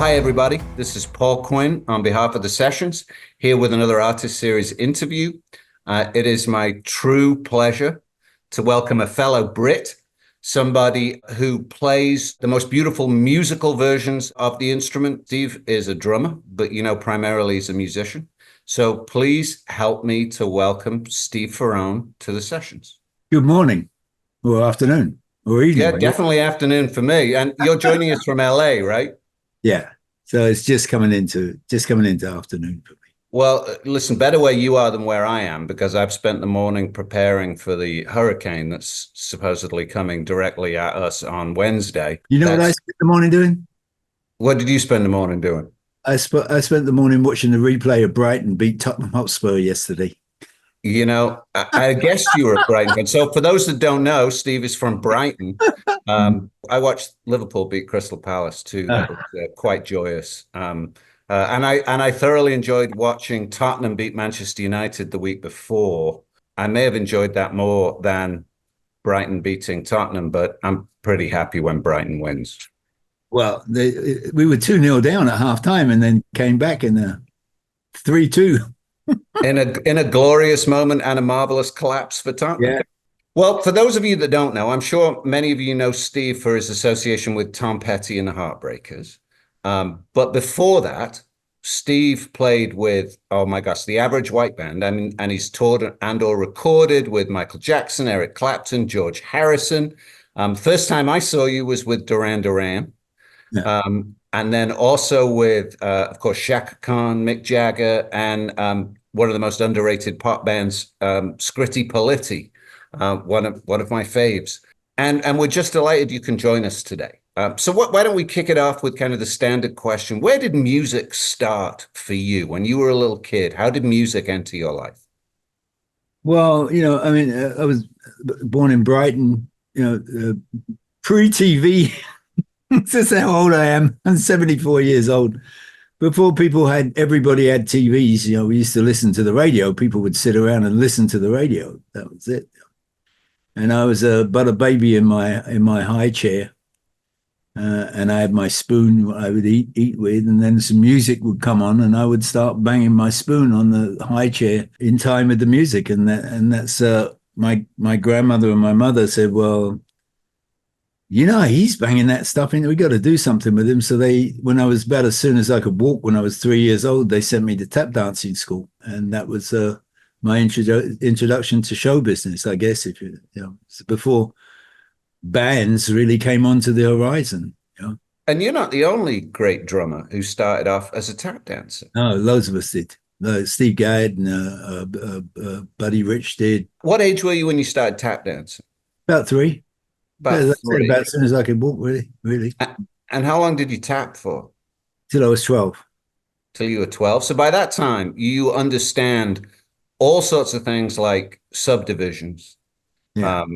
hi everybody. This is Paul Quin on behalf of the Sessions, here with another Artist Series interview. It is my true pleasure to welcome a fellow Brit, somebody who plays the most beautiful musical versions of the instrument. Steve is a drummer, but primarily he's a musician. So please help me to welcome Steve Ferrone to the Sessions. Good morning, or afternoon, or evening. Yeah, definitely afternoon for me. And you're joining us from LA, right? Yeah. So it's just coming into afternoon for me. Well, listen, better where you are than where I am, because I've spent the morning preparing for the hurricane that's supposedly coming directly at us on Wednesday. You know what I spent the morning doing? What did you spend the morning doing? I spent the morning watching the replay of Brighton beat Tottenham Hotspur yesterday. I guessed you were a Brighton fan. So for those that don't know, Steve is from Brighton. I watched Liverpool beat Crystal Palace too. That was quite joyous. And I thoroughly enjoyed watching Tottenham beat Manchester United the week before. I may have enjoyed that more than Brighton beating Tottenham, but I'm pretty happy when Brighton wins. Well, we were 2-0 down at halftime and then came back in a 3-2. in a glorious moment and a marvelous collapse for Tottenham. Yeah. Well, for those of you that don't know, I'm sure many of you know Steve for his association with Tom Petty and the Heartbreakers. But before that, Steve played with, oh my gosh, the Average White Band. And he's toured and or recorded with Michael Jackson, Eric Clapton, George Harrison. First time I saw you was with Duran Duran. Yeah. And then also with, of course, Shaka Khan, Mick Jagger, and one of the most underrated pop bands, Scritti Politti, one of my faves. And we're just delighted you can join us today. So why don't we kick it off with kind of the standard question? Where did music start for you when you were a little kid? How did music enter your life? Well, I was born in Brighton, pre-TV. That's how old I am. I'm 74 years old. Before everybody had TVs, we used to listen to the radio. People would sit around and listen to the radio. That was it. And I was but a baby in my high chair. And I had my spoon I would eat with, and then some music would come on and I would start banging my spoon on the high chair in time with the music. And that's my grandmother and my mother said, well, he's banging that stuff in. We got to do something with him. So when I was about as soon as I could walk, when I was 3 years old, they sent me to tap dancing school. And that was my introduction to show business, I guess, before bands really came onto the horizon. And you're not the only great drummer who started off as a tap dancer. No, loads of us did. Steve Gadd and Buddy Rich did. What age were you when you started tap dancing? About 3. About as soon as I could walk, really. And how long did you tap for? Till I was 12. Till you were 12. So by that time, you understand all sorts of things like subdivisions, how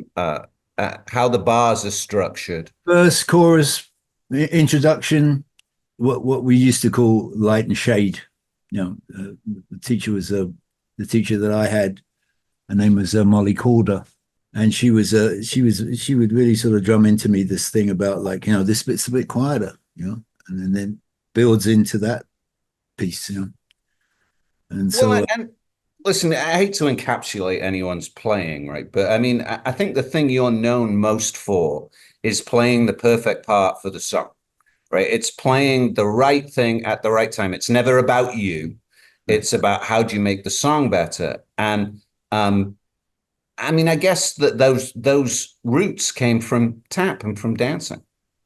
the bars are structured. Verse, chorus, introduction, what we used to call light and shade. The teacher was the teacher that I had. Her name was Molly Calder. And she would really sort of drum into me this thing about this bit's a bit quieter, and then builds into that piece, And so, and listen, I hate to encapsulate anyone's playing, right? But I think the thing you're known most for is playing the perfect part for the song, right? It's playing the right thing at the right time. It's never about you. It's about how do you make the song better. And, I guess that those roots came from tap and from dancing.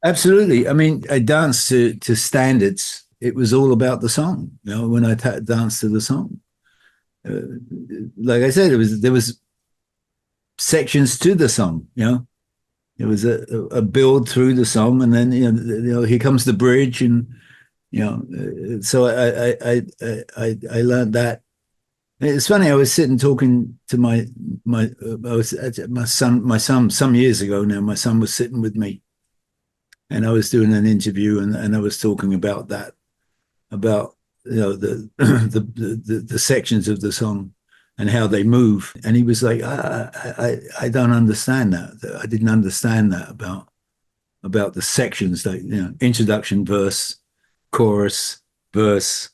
Absolutely. I danced to standards. It was all about the song. When I danced to the song, like I said, there was sections to the song. It was a build through the song, and then here comes the bridge, and so I learned that. It's funny. I was sitting talking to my son some years ago now. My son was sitting with me, and I was doing an interview, and I was talking about that, about the sections of the song and how they move. And he was like, I don't understand that. I didn't understand that about the sections, like introduction, verse, chorus, verse,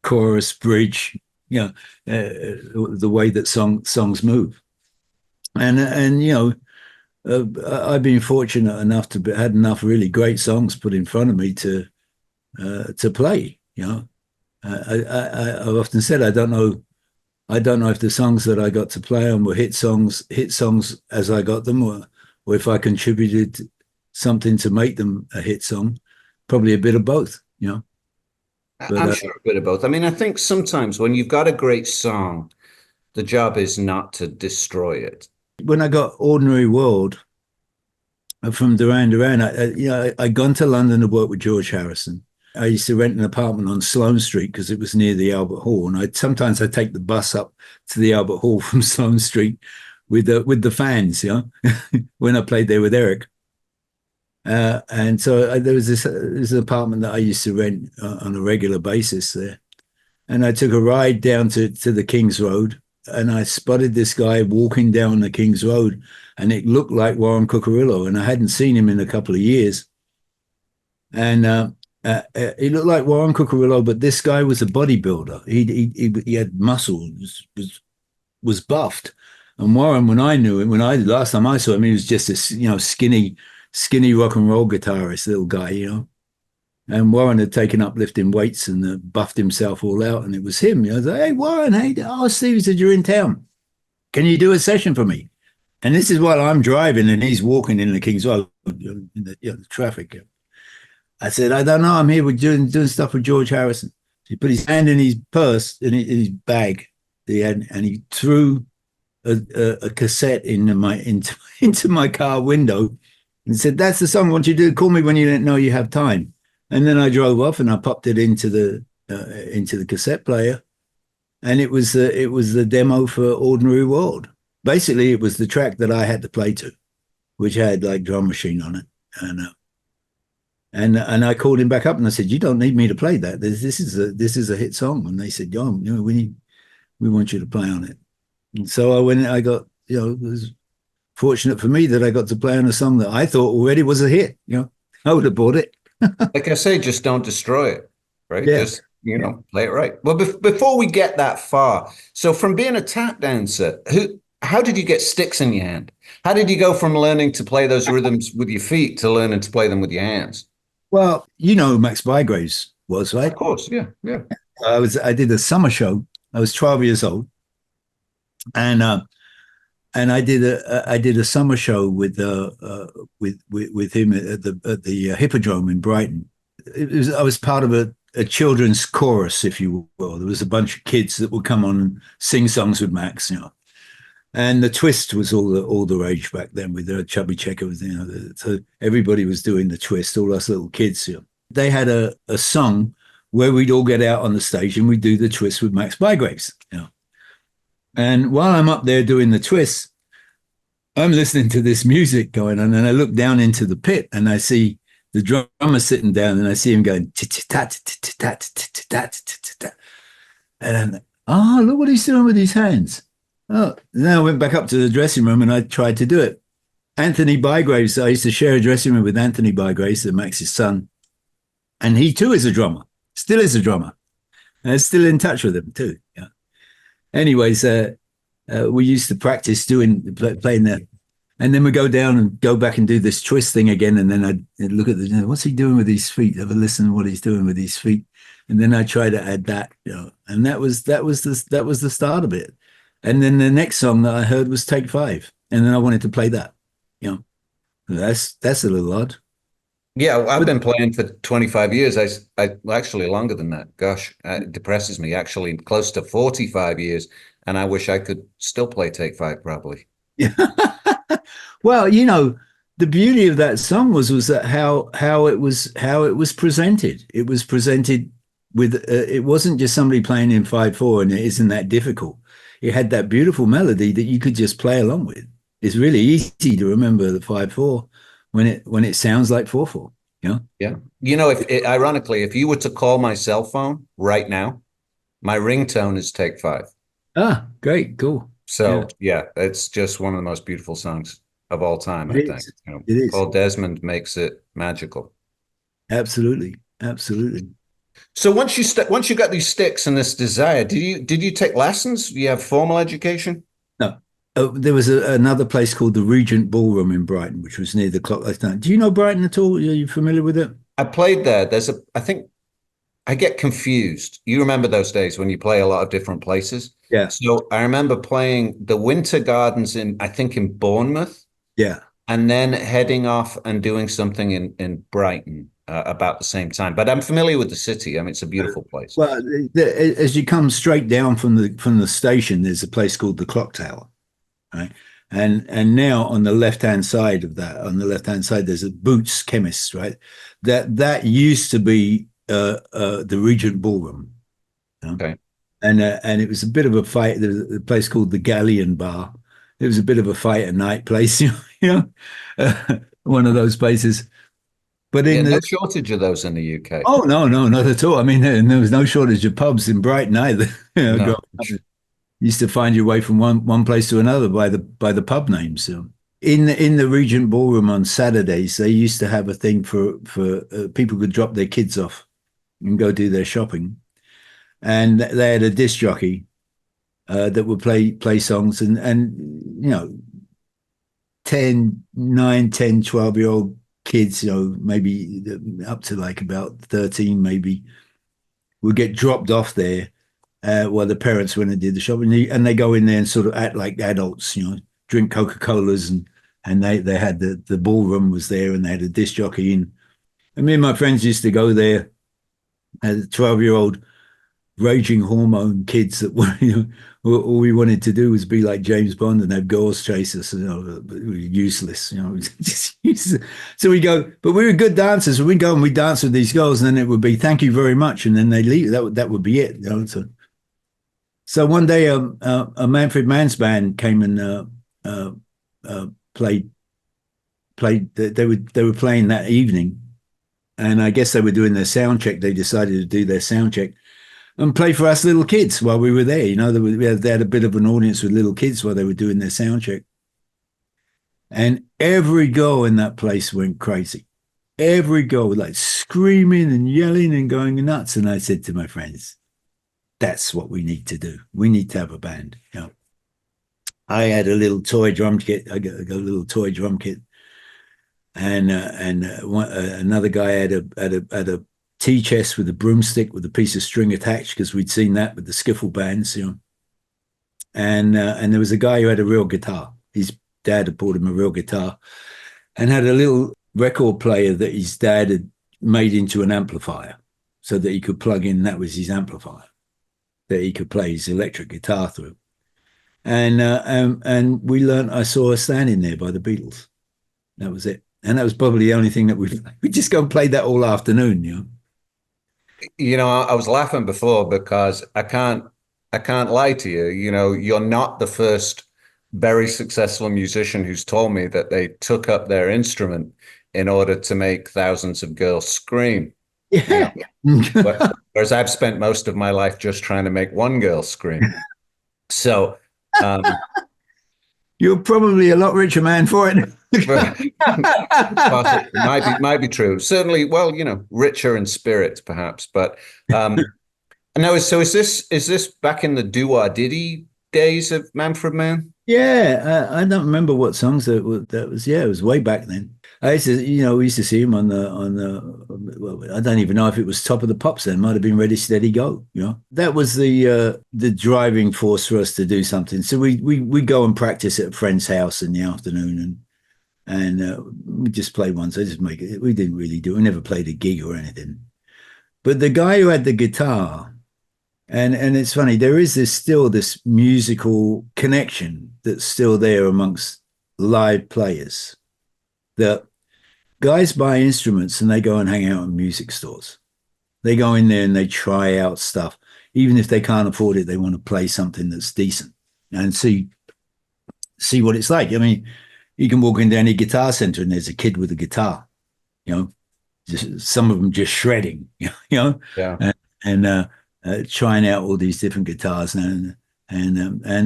chorus, bridge, the way that songs move. And I've been fortunate enough to had enough really great songs put in front of me to play. I've often said I don't know if the songs that I got to play on were hit songs as I got them, or if I contributed something to make them a hit song. Probably a bit of both. But, I'm sure a bit of both. I mean, I think sometimes when you've got a great song, the job is not to destroy it. When I got Ordinary World from Duran Duran, I'd gone to London to work with George Harrison. I used to rent an apartment on Sloane Street because it was near the Albert Hall, and sometimes I'd take the bus up to the Albert Hall from Sloane Street with the fans, when I played there with Eric. And so there was this apartment that I used to rent on a regular basis there, and I took a ride down to the King's Road, and I spotted this guy walking down the King's Road, and it looked like Warren Cucurullo, and I hadn't seen him in a couple of years, and he looked like Warren Cucurullo, but this guy was a bodybuilder. He had muscle, was buffed. And Warren, when I knew him, last time I saw him, he was just a skinny rock and roll guitarist, little guy, And Warren had taken up lifting weights and buffed himself all out, and it was him. I was like, "Hey, Warren, Steve said you're in town. Can you do a session for me?" And this is while I'm driving and he's walking in the King's Road in the traffic. I said, "I don't know. I'm here with doing stuff with George Harrison." He put his hand in his purse, in his bag, and he threw a cassette into my car window and said, "That's the song I want you to do. Call me when you know you have time." And then I drove off and I popped it into the cassette player, and it was the demo for Ordinary World. Basically, it was the track that I had to play to, which had like drum machine on it, and I called him back up and I said, "You don't need me to play that. This is a hit song." And they said, "John, we want you to play on it." And so I went. I got it was fortunate for me that I got to play on a song that I thought already was a hit. I would have bought it. Like I say, just don't destroy it, right? Yeah. Just play it right. Well, before we get that far, so from being a tap dancer, how did you get sticks in your hand? How did you go from learning to play those rhythms with your feet to learning to play them with your hands? Well, Max Bygraves was, right? Of course, yeah. I did a summer show. I was 12 years old, and I did a summer show with him at the Hippodrome in Brighton. I was part of a children's chorus, if you will. There was a bunch of kids that would come on and sing songs with Max, And the twist was all the rage back then with the Chubby Checker. So everybody was doing the twist, all us little kids. They had a song where we'd all get out on the stage and we'd do the twist with Max Bygraves. And while I'm up there doing the twist, I'm listening to this music going on, and I look down into the pit and I see the drummer sitting down, and I see him going, and oh, look what he's doing with his hands. Oh, then I went back up to the dressing room and I tried to do it. Anthony Bygraves, I used to share a dressing room with Anthony Bygraves, Max's son, and he too is a drummer, still is a drummer, and I'm still in touch with him too. Anyways, we used to practice playing that, and then we go down and go back and do this twist thing again, and then I'd look at what's he doing with his feet? Have a listen to what he's doing with his feet, and then I try to add that, and that was the start of it. And then the next song that I heard was Take 5, and then I wanted to play that. That's a little odd. Yeah, I've been playing for 25 years. I actually longer than that. Gosh, it depresses me. Actually, close to 45 years, and I wish I could still play Take 5 properly. Yeah. Well, the beauty of that song was that how it was presented. It was presented with it wasn't just somebody playing in 5/4, and it isn't that difficult. It had that beautiful melody that you could just play along with. It's really easy to remember the 5/4 when it sounds like 4/4. Yeah. Ironically, if you were to call my cell phone right now, my ringtone is Take 5. Ah, great, cool. So yeah, it's just one of the most beautiful songs of all time. I think it is. Paul Desmond makes it magical. Absolutely. So once you got these sticks and this desire, did you take lessons? Do you have formal education? No. There was another place called the Regent Ballroom in Brighton, which was near the Clock Tower. Do you know Brighton at all? Are you familiar with it? I played there. I think I get confused. You remember those days when you play a lot of different places? Yeah. So I remember playing the Winter Gardens I think in Bournemouth, Yeah. and then heading off and doing something in Brighton about the same time. But I'm familiar with the city. I mean, it's a beautiful place. Well, as you come straight down from the station, there's a place called the Clock Tower, right? And now on the left hand side of that, on the left hand side, there's a Boots Chemist, right? That used to be the Regent Ballroom. You know? Okay. And it was a bit of a fight. There was a place called the Galleon Bar. It was a bit of a fight at night place, one of those places. But Yeah, no shortage of those in the UK. oh no, not at all. I mean, there was no shortage of pubs in Brighton either. No. You used to find your way from one place to another by the pub names. So in the Regent Ballroom on Saturdays, they used to have a thing for people could drop their kids off and go do their shopping, and they had a disc jockey that would play songs, and 10, 9, 10, 12-year-old kids, maybe up to like about 13, maybe, would get dropped off there while the parents went and did the shopping, and they go in there and sort of act like adults, drink Coca-Colas, and they had the ballroom was there, and they had a disc jockey in. And me and my friends used to go there as 12-year-old raging hormone kids that were, all we wanted to do was be like James Bond and have girls chase us. Useless, just useless. So we go, but we were good dancers. So we'd go and we'd dance with these girls, and then it would be thank you very much, and then they leave. That would be it. So one day, a Manfred Mann's band came and played. They were playing that evening, and I guess they were doing their sound check. They decided to do their sound check and play for us little kids while we were there. They had a bit of an audience with little kids while they were doing their sound check. And every girl in that place went crazy. Every girl was like screaming and yelling and going nuts. And I said to my friends, that's what we need to do. We need to have a band. I had a little toy drum kit. I got a little toy drum kit. And another guy had a tea chest with a broomstick with a piece of string attached, because we'd seen that with the skiffle bands, And there was a guy who had a real guitar. His dad had bought him a real guitar, and had a little record player that his dad had made into an amplifier, so that he could plug in. That was his amplifier that he could play his electric guitar through. And we learned. I saw us standing there by the Beatles. That was it. And that was probably the only thing that we just go and played that all afternoon, I was laughing before because I can't lie to you. You're not the first very successful musician who's told me that they took up their instrument in order to make thousands of girls scream. Yeah. Whereas I've spent most of my life just trying to make one girl scream. So you're probably a lot richer man for it. might be true. Certainly, well, richer in spirit, perhaps. But no. So is this back in the doo-wah-diddy days of Manfred Mann? Yeah, I don't remember what songs that was. Yeah, it was way back then. I used to, we used to see him on the. Well, I don't even know if it was Top of the Pops then. It might have been Ready Steady Go. That was the driving force for us to do something. So we go and practice at a friend's house in the afternoon, and we just play once. I just make it. We didn't really do. We never played a gig or anything. But the guy who had the guitar. And it's funny, there is still this musical connection that's still there amongst live players, that guys buy instruments and they go and hang out in music stores. They go in there and they try out stuff. Even if they can't afford it, they want to play something that's decent and see what it's like. I mean, you can walk into any guitar center and there's a kid with a guitar, just some of them just shredding, Yeah. and trying out all these different guitars, and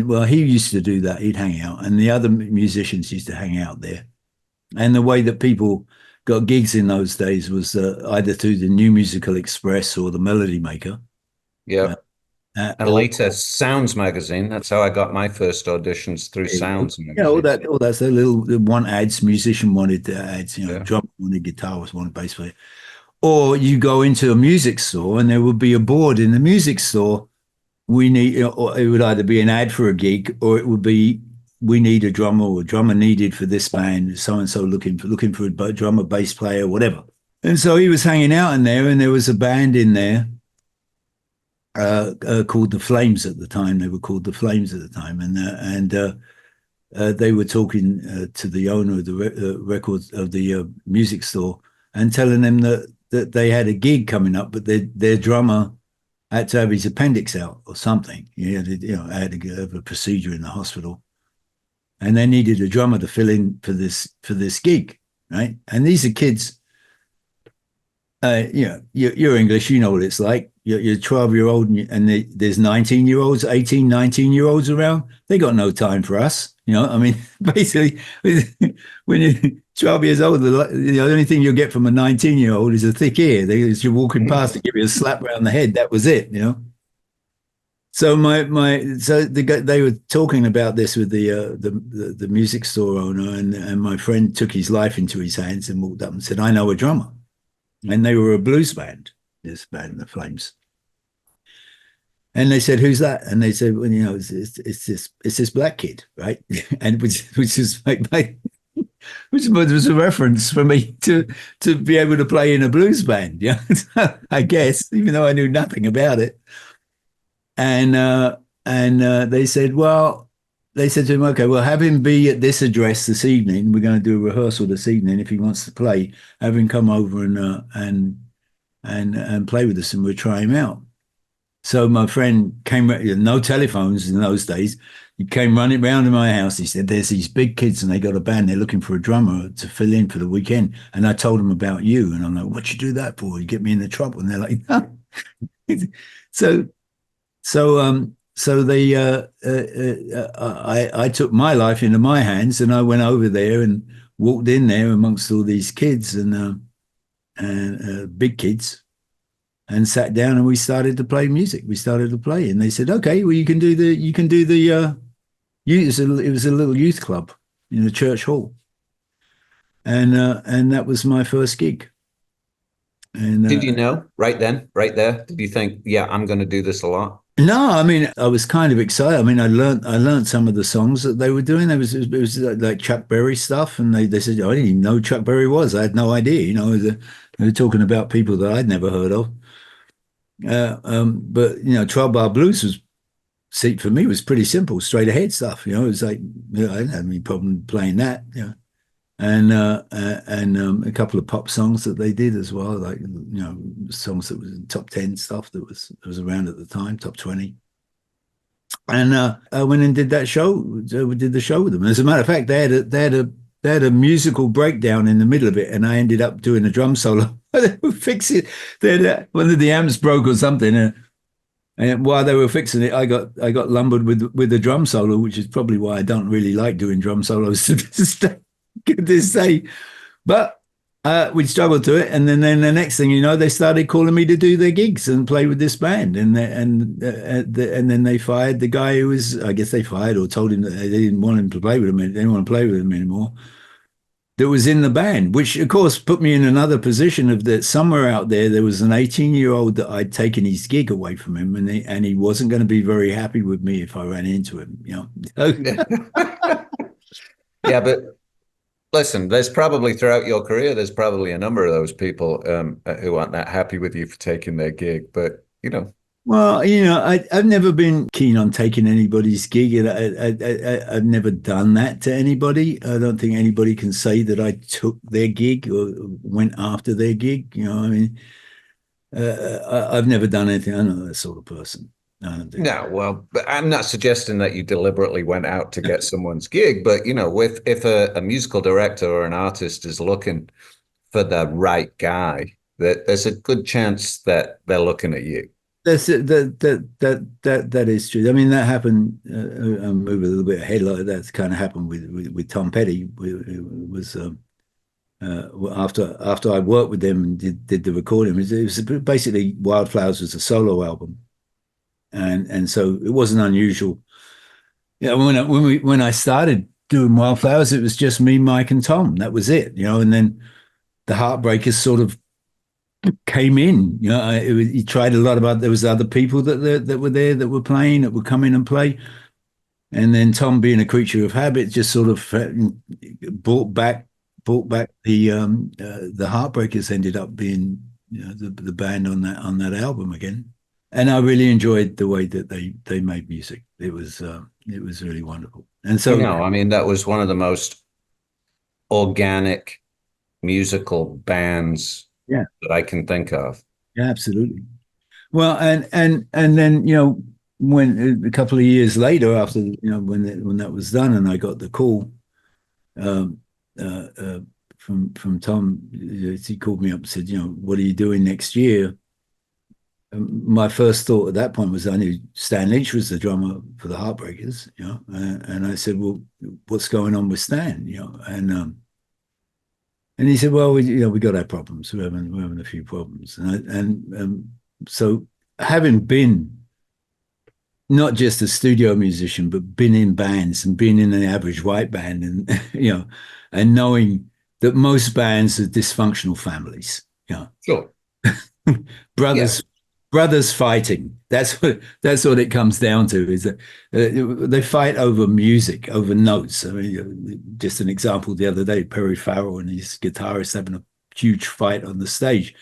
well, he used to do that. He'd hang out, and the other musicians used to hang out there. And the way that people got gigs in those days was either through the New Musical Express or the Melody Maker. Yeah. And Or later, Sounds magazine. That's how I got my first auditions, through Sounds yeah, all magazine. that, all that's a little one ads. Musician wanted ads, Yeah. drummer wanted guitarist wanted bass player. Or you go into a music store and there would be a board in the music store. We need, or it would either be an ad for a gig, or it would be we need a drummer, or a drummer needed for this band. So and so looking for a drummer, bass player, whatever. And so he was hanging out in there, and there was a band in there called the Flames at the time. They were called the Flames at the time, and they were talking to the owner of the records of the music store and telling them that they had a gig coming up, but their drummer had to have his appendix out or something. He had, had to have a procedure in the hospital, and they needed a drummer to fill in for this gig, right? And these are kids. You're English, you know what it's like. You're 12-year-old and there's 19-year-olds, 18, 19-year-olds around. They got no time for us. I mean, basically, when you're 12 years old, the only thing you'll get from a 19-year-old is a thick ear. You're walking past to give you a slap around the head. That was it, So they were talking about this with the music store owner, and my friend took his life into his hands and walked up and said, "I know a drummer." And they were a blues band, this band, the Flames. And they said, "Who's that?" And they said, "Well, it's this black kid, right?" And which is which was a reference for me to be able to play in a blues band, I guess, even though I knew nothing about it. And they said, they said to him, "Okay, well, have him be at this address this evening. We're going to do a rehearsal this evening. If he wants to play, have him come over and play with us, and we'll try him out." So my friend came. No telephones in those days. He came running round to my house. He said, "There's these big kids, and they got a band. They're looking for a drummer to fill in for the weekend." And I told them about you, and I'm like, "What'd you do that for? You get me into trouble?" And they're like, "No." So they, I took my life into my hands, and I went over there and walked in there amongst all these kids and big kids, and sat down, and we started to play music. We started to play, and they said, "Okay, well, you can do the. It was a little youth club in the church hall, and that was my first gig." And Did you know right then, right there? Did you think, yeah, I'm going to do this a lot? No, I mean, I was kind of excited. I mean, I learned some of the songs that they were doing. It was like Chuck Berry stuff, and they said, "Oh, I didn't even know who Chuck Berry was. I had no idea." They were talking about people that I'd never heard of. But 12 Bar Blues for me was pretty simple, straight ahead stuff. It was like I didn't have any problem playing that. And a couple of pop songs that they did as well, like songs that was in top 10 stuff that was around at the time, top 20. And I went and did that show. We did the show with them. As a matter of fact, they had a musical breakdown in the middle of it, and I ended up doing a drum solo. They were fixing it. One of the amps broke or something, and while they were fixing it, I got lumbered with the drum solo, which is probably why I don't really like doing drum solos to this day. But we struggled to it, and then the next thing you know, they started calling me to do their gigs and play with this band, and then they fired the guy who was, I guess they fired or told him that they didn't want him to play with them. They didn't want to play with him anymore. That was in the band, which of course put me in another position of that somewhere out there was an 18-year-old that I'd taken his gig away from him, and he wasn't going to be very happy with me if I ran into him. Yeah, but listen, there's probably throughout your career, there's probably a number of those people who aren't that happy with you for taking their gig. But well, I've never been keen on taking anybody's gig, and I've never done that to anybody. I don't think anybody can say that I took their gig or went after their gig. I mean, I've never done anything. I'm not that sort of person. No, well, but I'm not suggesting that you deliberately went out to get someone's gig, but if a musical director or an artist is looking for the right guy, that there's a good chance that they're looking at you. That's it. That is true. I mean, that happened. I'll move a little bit ahead. Like that's kind of happened with Tom Petty. It was after I worked with them and did the recording. It was basically Wildflowers was a solo album, and so it wasn't unusual. Yeah, when I started doing Wildflowers, it was just me, Mike, and Tom. That was it, and then the Heartbreakers sort of came in. He tried a lot there was other people that were there that were playing, that would come in and play. And then Tom, being a creature of habit, just sort of brought back the Heartbreakers. Ended up being the band on that album again. And I really enjoyed the way that they made music. It was really wonderful. And so, I mean, that was one of the most organic musical bands that I can think of. Yeah, absolutely. Well, and then when a couple of years later, after when that was done, and I got the call from Tom, he called me up and said, what are you doing next year? My first thought at that point was I knew Stan Leach was the drummer for the Heartbreakers, and I said, well, what's going on with Stan, and he said, well, we got our problems. We're having a few problems, and so having been not just a studio musician, but been in bands and been in an average white band, and and knowing that most bands are dysfunctional families, Sure. brothers fighting. That's what it comes down to. Is that they fight over music, over notes. I mean, just an example the other day, Perry Farrell and his guitarist having a huge fight on the stage.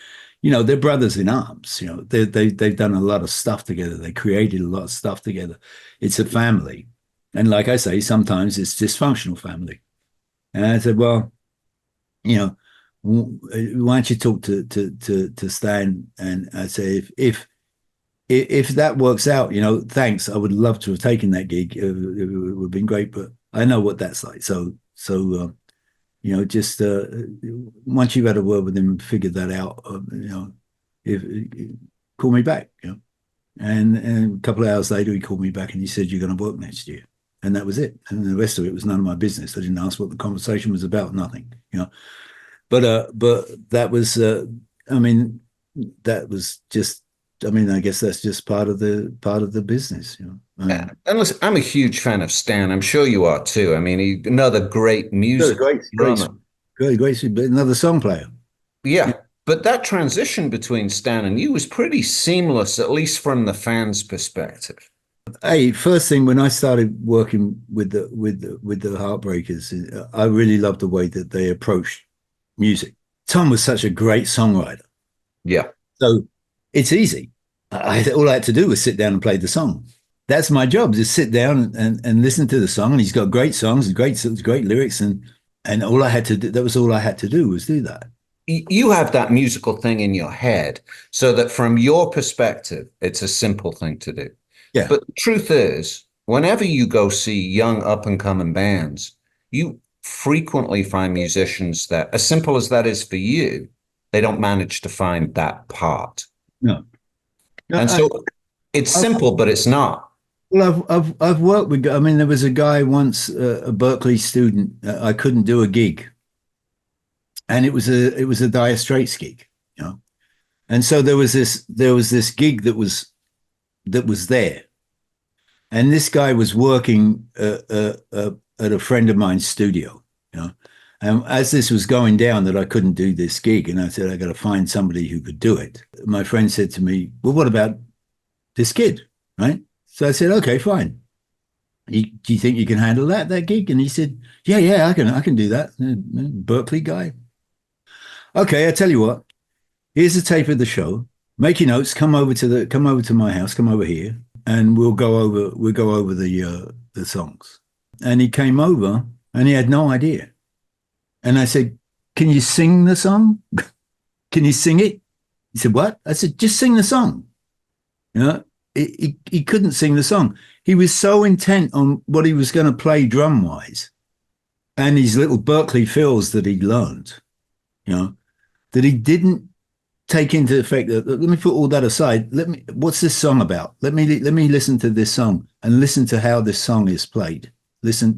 They're brothers in arms. They've done a lot of stuff together. They created a lot of stuff together. It's a family, and like I say, sometimes it's dysfunctional family. And I said, well, why don't you talk to Stan? And I say, if that works out, thanks. I would love to have taken that gig. It would have been great, but I know what that's like. So just once you've had a word with him and figured that out, if call me back. And a couple of hours later, he called me back and he said, "You're going to work next year." And that was it. And the rest of it was none of my business. I didn't ask what the conversation was about. Nothing. But that was, that was just, I guess that's just part of the business, And listen, I'm a huge fan of Stan. I'm sure you are too. I mean, another great music drummer. Great, another song player. Yeah. But that transition between Stan and you was pretty seamless, at least from the fans' perspective. Hey, first thing, when I started working with the Heartbreakers, I really loved the way that they approached music. Tom was such a great songwriter. Yeah. So it's easy. All I had to do was sit down and play the song. That's my job, just sit down and listen to the song. And he's got great songs and great lyrics. And all I had to do, that was all I had to do was do that. You have that musical thing in your head so that from your perspective, it's a simple thing to do. Yeah. But the truth is, whenever you go see young up and coming bands, you frequently find musicians that, as simple as that is for you, they don't manage to find that part. No. And so it's simple, but it's not. Well, I've worked with, there was a guy once, a Berkeley student, I couldn't do a gig. And it was a Dire Straits gig, And so there was this gig that was there. And this guy was working at a friend of mine's studio, And as this was going down that I couldn't do this gig, and I said, I got to find somebody who could do it. My friend said to me, well, what about this kid, right? So I said, okay, fine. Do you think you can handle that gig? And he said, yeah, I can do that. Berkeley guy. Okay, I tell you what, here's a tape of the show. Make your notes, come over to my house, come over here, and we'll go over the songs. And he came over and he had no idea. And I said, can you sing the song? Can you sing it? He said, what? I said, just sing the song. He couldn't sing the song. He was so intent on what he was going to play drum wise and his little Berkeley fills that he learned, that he didn't take into effect that, let me put all that aside. What's this song about? Let me listen to this song and listen to how this song is played. Listen,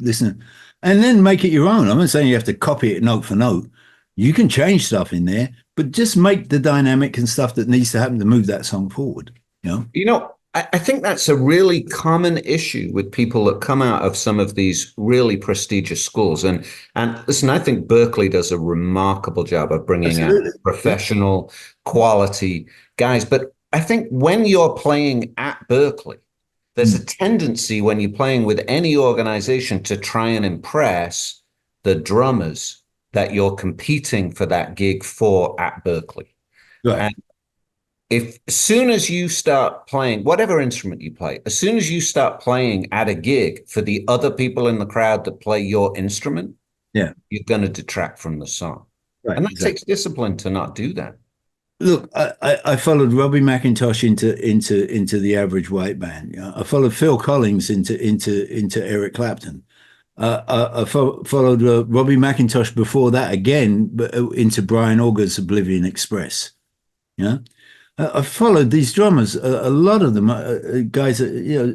and then make it your own. I'm not saying you have to copy it note for note, You can change stuff in there, but just make the dynamic and stuff that needs to happen to move that song forward. I think that's a really common issue with people that come out of some of these really prestigious schools. And listen, I think Berkeley does a remarkable job of bringing out Absolutely. professional quality guys. But I think when you're playing at Berkeley, there's a tendency when you're playing with any organization to try and impress the drummers that you're competing for that gig for at Berkeley. Right. And if as soon as you start playing whatever instrument you play, as soon as you start playing at a gig for the other people in the crowd that play your instrument, yeah, you're going to detract from the song. right, And that exactly. takes discipline to not do that. Look, I followed Robbie McIntosh into the Average White Band. I followed Phil Collins into Eric Clapton. I followed Robbie McIntosh before that again, but into Brian Auger's Oblivion Express. Yeah, I followed these drummers. A lot of them, guys,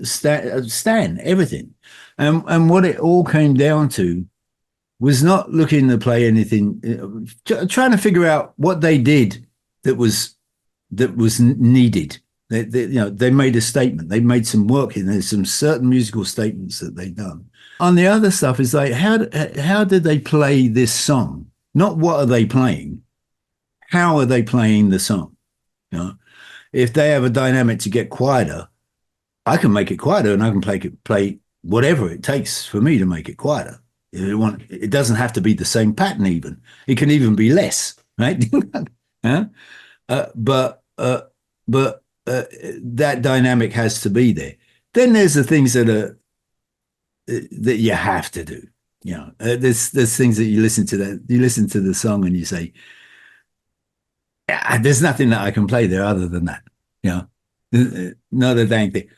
Stan, everything, and what it all came down to was not looking to play anything, trying to figure out what they did that was needed. They made a statement. They made some work, and there's some certain musical statements that they done. On the other stuff is like, how did they play this song? Not what are they playing? How are they playing the song? If they have a dynamic to get quieter, I can make it quieter, and I can play whatever it takes for me to make it quieter. It doesn't have to be the same pattern. Even it can even be less, right? But that dynamic has to be there. Then there's the things that you have to do. There's things that you listen to the song and you say, yeah, there's nothing that I can play there other than that. Not a dang thing.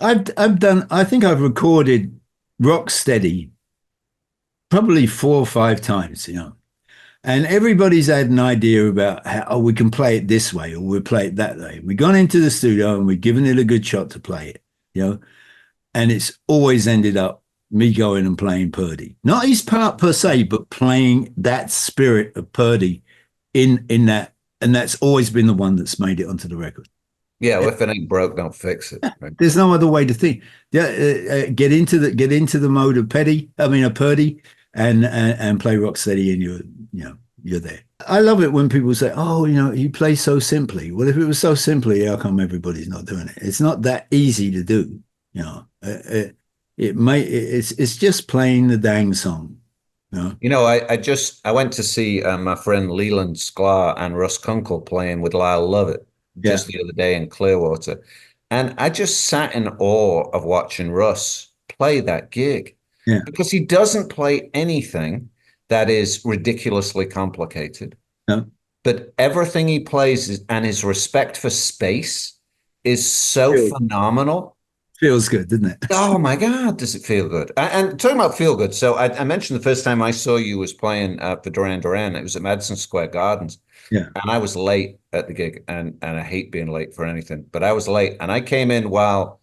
I think I've recorded Rock Steady probably 4 or 5 times, and everybody's had an idea about how we can play it this way or we'll play it that way. We've gone into the studio and we've given it a good shot to play it, and it's always ended up me going and playing Purdy. Not his part per se, but playing that spirit of Purdy in that. And that's always been the one that's made it onto the record. Yeah, well, if it ain't broke, don't fix it. Right? There's no other way to think. Get into the mode of Purdy, and play Rocksteady, and you're there. I love it when people say, "Oh, you play so simply." Well, if it was so simply, how come everybody's not doing it? It's not that easy to do. It's just playing the dang song. I went to see my friend Leland Sklar and Russ Kunkel playing with Lyle Lovett just the other day in Clearwater. And I just sat in awe of watching Russ play that gig because he doesn't play anything that is ridiculously complicated. No. But everything he plays and his respect for space is so phenomenal. Feels good, doesn't it? Oh my God, does it feel good? And talking about feel good, so I mentioned the first time I saw you was playing for Duran Duran. It was at Madison Square Gardens. Yeah. And I was late at the gig, and I hate being late for anything, but I was late. And I came in while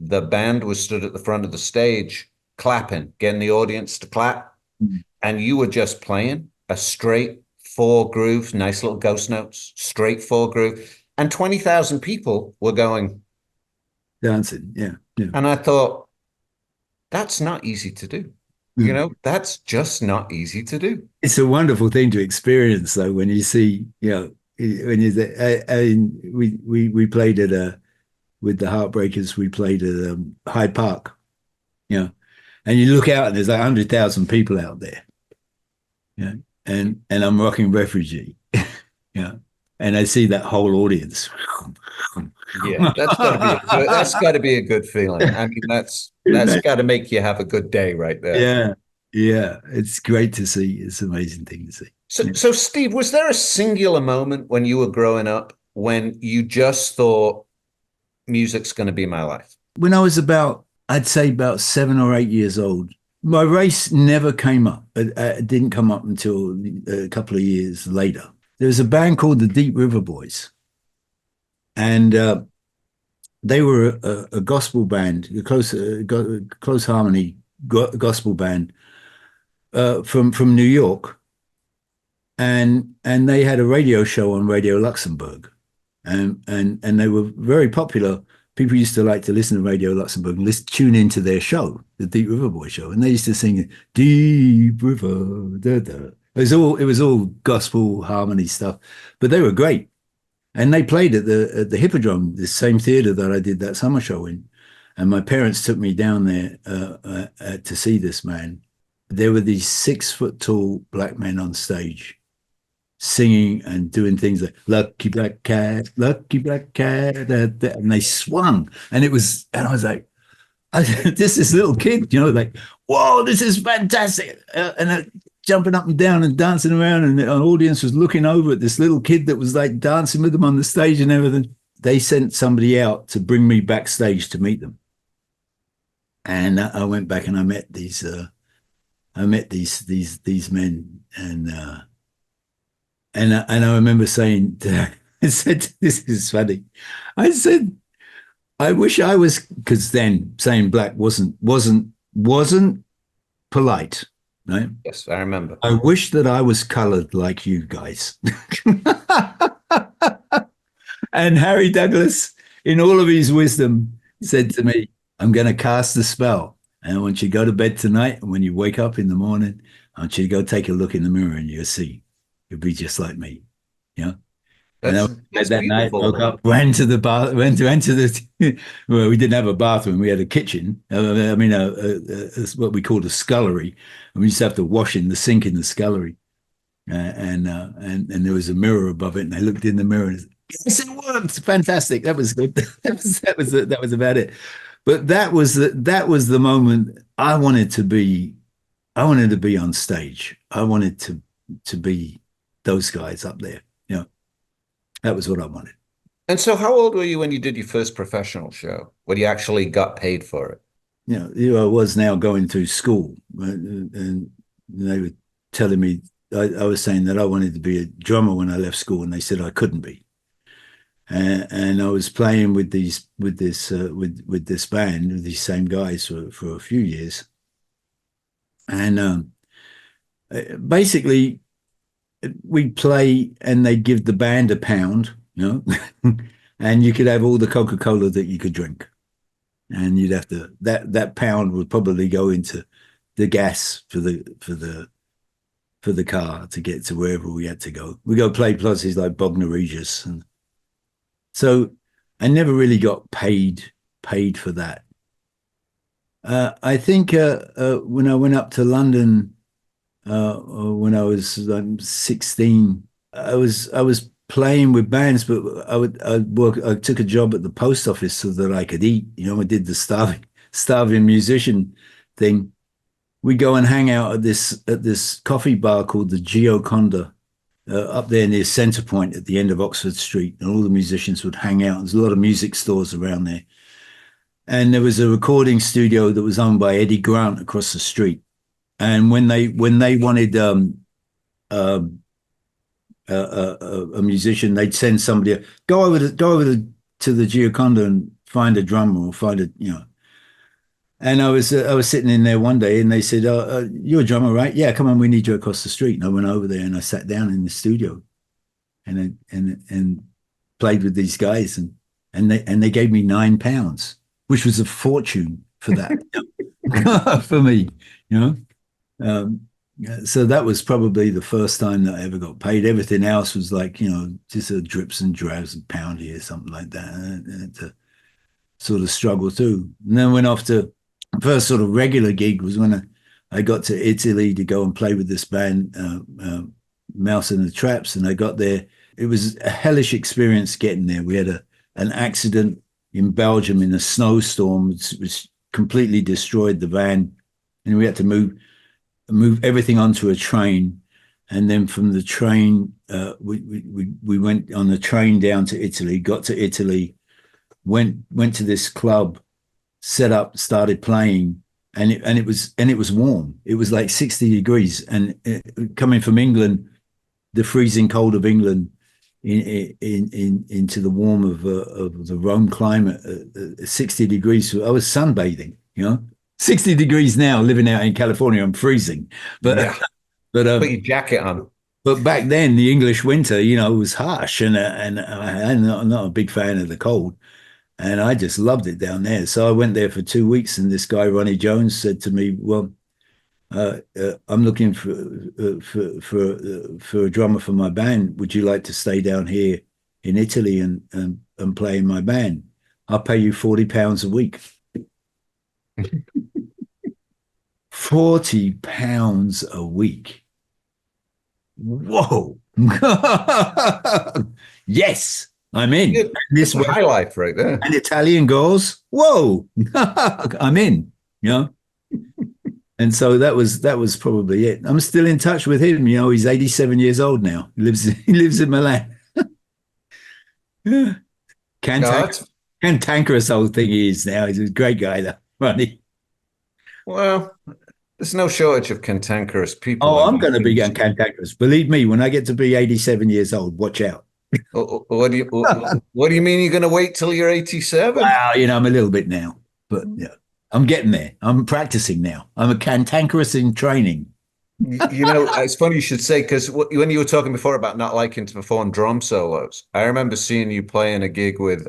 the band was stood at the front of the stage clapping, getting the audience to clap. Mm-hmm. And you were just playing a straight 4 grooves, nice little ghost notes, straight 4 groove. And 20,000 people were going, dancing, yeah. And I thought, that's not easy to do. That's just not easy to do. It's a wonderful thing to experience, though, when you see, when we played with the Heartbreakers, we played at Hyde Park, and you look out and there's 100,000 people out there, and I'm rocking Refugee, and I see that whole audience. Yeah, that's got to be a good feeling. I mean, that's got to make you have a good day right there. Yeah, it's great to see. It's an amazing thing to see. So Steve, was there a singular moment when you were growing up when you just thought music's going to be my life? When I was I'd say about 7 or 8 years old, my race never came up. It didn't come up until a couple of years later. There was a band called the Deep River Boys. And they were a gospel band, a close harmony gospel band from New York. and they had a radio show on Radio Luxembourg, and they were very popular. People used to like to listen to Radio Luxembourg and tune into their show, the Deep River Boy show, and they used to sing Deep River. Da, da. It was all gospel harmony stuff, but they were great. And they played at the Hippodrome, the same theater that I did that summer show in. And my parents took me down there to see this man. There were these 6 foot tall black men on stage singing and doing things like lucky black cat, da, da, and they swung. And I was like, this little kid, like, whoa, this is fantastic. And jumping up and down and dancing around, and the audience was looking over at this little kid that was like dancing with them on the stage and everything. They sent somebody out to bring me backstage to meet them. And I went back and I met these men, and I remember saying, I said, this is funny. I said, I wish I was, because then saying black wasn't polite, right? Yes, I remember. I wish that I was colored like you guys. And Harry Douglas, in all of his wisdom, said to me, I'm going to cast a spell. And I want you to go to bed tonight. And when you wake up in the morning, I want you to go take a look in the mirror and you'll see. You'll be just like me. That's that night, beautiful. woke up, ran to the bath, went to the. Well, we didn't have a bathroom; we had a kitchen. What we called a scullery, and we used to have to wash in the sink in the scullery. And there was a mirror above it, and I looked in the mirror and yes, it worked. Fantastic. That was good. that was about it. But that was the moment I wanted to be. I wanted to be on stage. I wanted to be those guys up there. That was what I wanted. And so how old were you when you did your first professional show, when you actually got paid for it? I was now going through school, and they were telling me, I was saying that I wanted to be a drummer when I left school, and they said I couldn't be. And I was playing with this band, with these same guys for a few years. And basically, we'd play and they'd give the band £1, and you could have all the Coca-Cola that you could drink. And you'd have to, that pound would probably go into the gas for the car to get to wherever we had to go. We go play places like Bognor Regis. And so I never really got paid for that. I think when I went up to London, when I was 16, I was playing with bands, but I took a job at the post office so that I could eat. I did the starving musician thing. We go and hang out at this coffee bar called the Gioconda up there near Centrepoint at the end of Oxford Street, and all the musicians would hang out. There's a lot of music stores around there, and there was a recording studio that was owned by Eddie Grant across the street. And when they wanted a musician, they'd send somebody go over to the Gioconda and find a drummer or find a. And I was sitting in there one day, and they said, "You're a drummer, right? Yeah, come on, we need you across the street." And I went over there and I sat down in the studio, and played with these guys, and they gave me £9, which was a fortune for that for me, So that was probably the first time that I ever got paid. Everything else was like, just a drips and drabs, £1 here, something like that, and to sort of struggle through. And then went off to first sort of regular gig was when I got to Italy to go and play with this band, Mouse and the Traps. And I got there. It was a hellish experience getting there. We had an accident in Belgium in a snowstorm, which completely destroyed the van. And we had to move everything onto a train. And then from the train, we went on the train down to Italy, got to Italy, went to this club, set up, started playing, and it was warm. It was like 60 degrees, and coming from England, the freezing cold of England, into the warm of the Rome climate, 60 degrees. I was sunbathing, 60 degrees now, living out in California, I'm freezing, but yeah. but put your jacket on. But back then, the English winter, was harsh, and I'm not a big fan of the cold, and I just loved it down there. So I went there for 2 weeks, and this guy Ronnie Jones said to me, "Well, I'm looking for a drummer for my band. Would you like to stay down here in Italy and play in my band? I'll pay you £40 a week." £40 a week. Whoa. Yes, I'm in. This was high life right there. And Italian girls. Whoa. I'm in, And so that was probably it. I'm still in touch with him. He's 87 years old now. He lives in Milan. Yeah. Cantankerous old thing he is now. He's a great guy, though. Funny. Well, there's no shortage of cantankerous people. Oh, I'm going to be cantankerous. Believe me, when I get to be 87 years old, watch out. What do you mean you're going to wait till you're 87? Well, I'm a little bit now, but yeah, I'm getting there. I'm practicing now. I'm a cantankerous in training. It's funny you should say, because when you were talking before about not liking to perform drum solos, I remember seeing you playing a gig with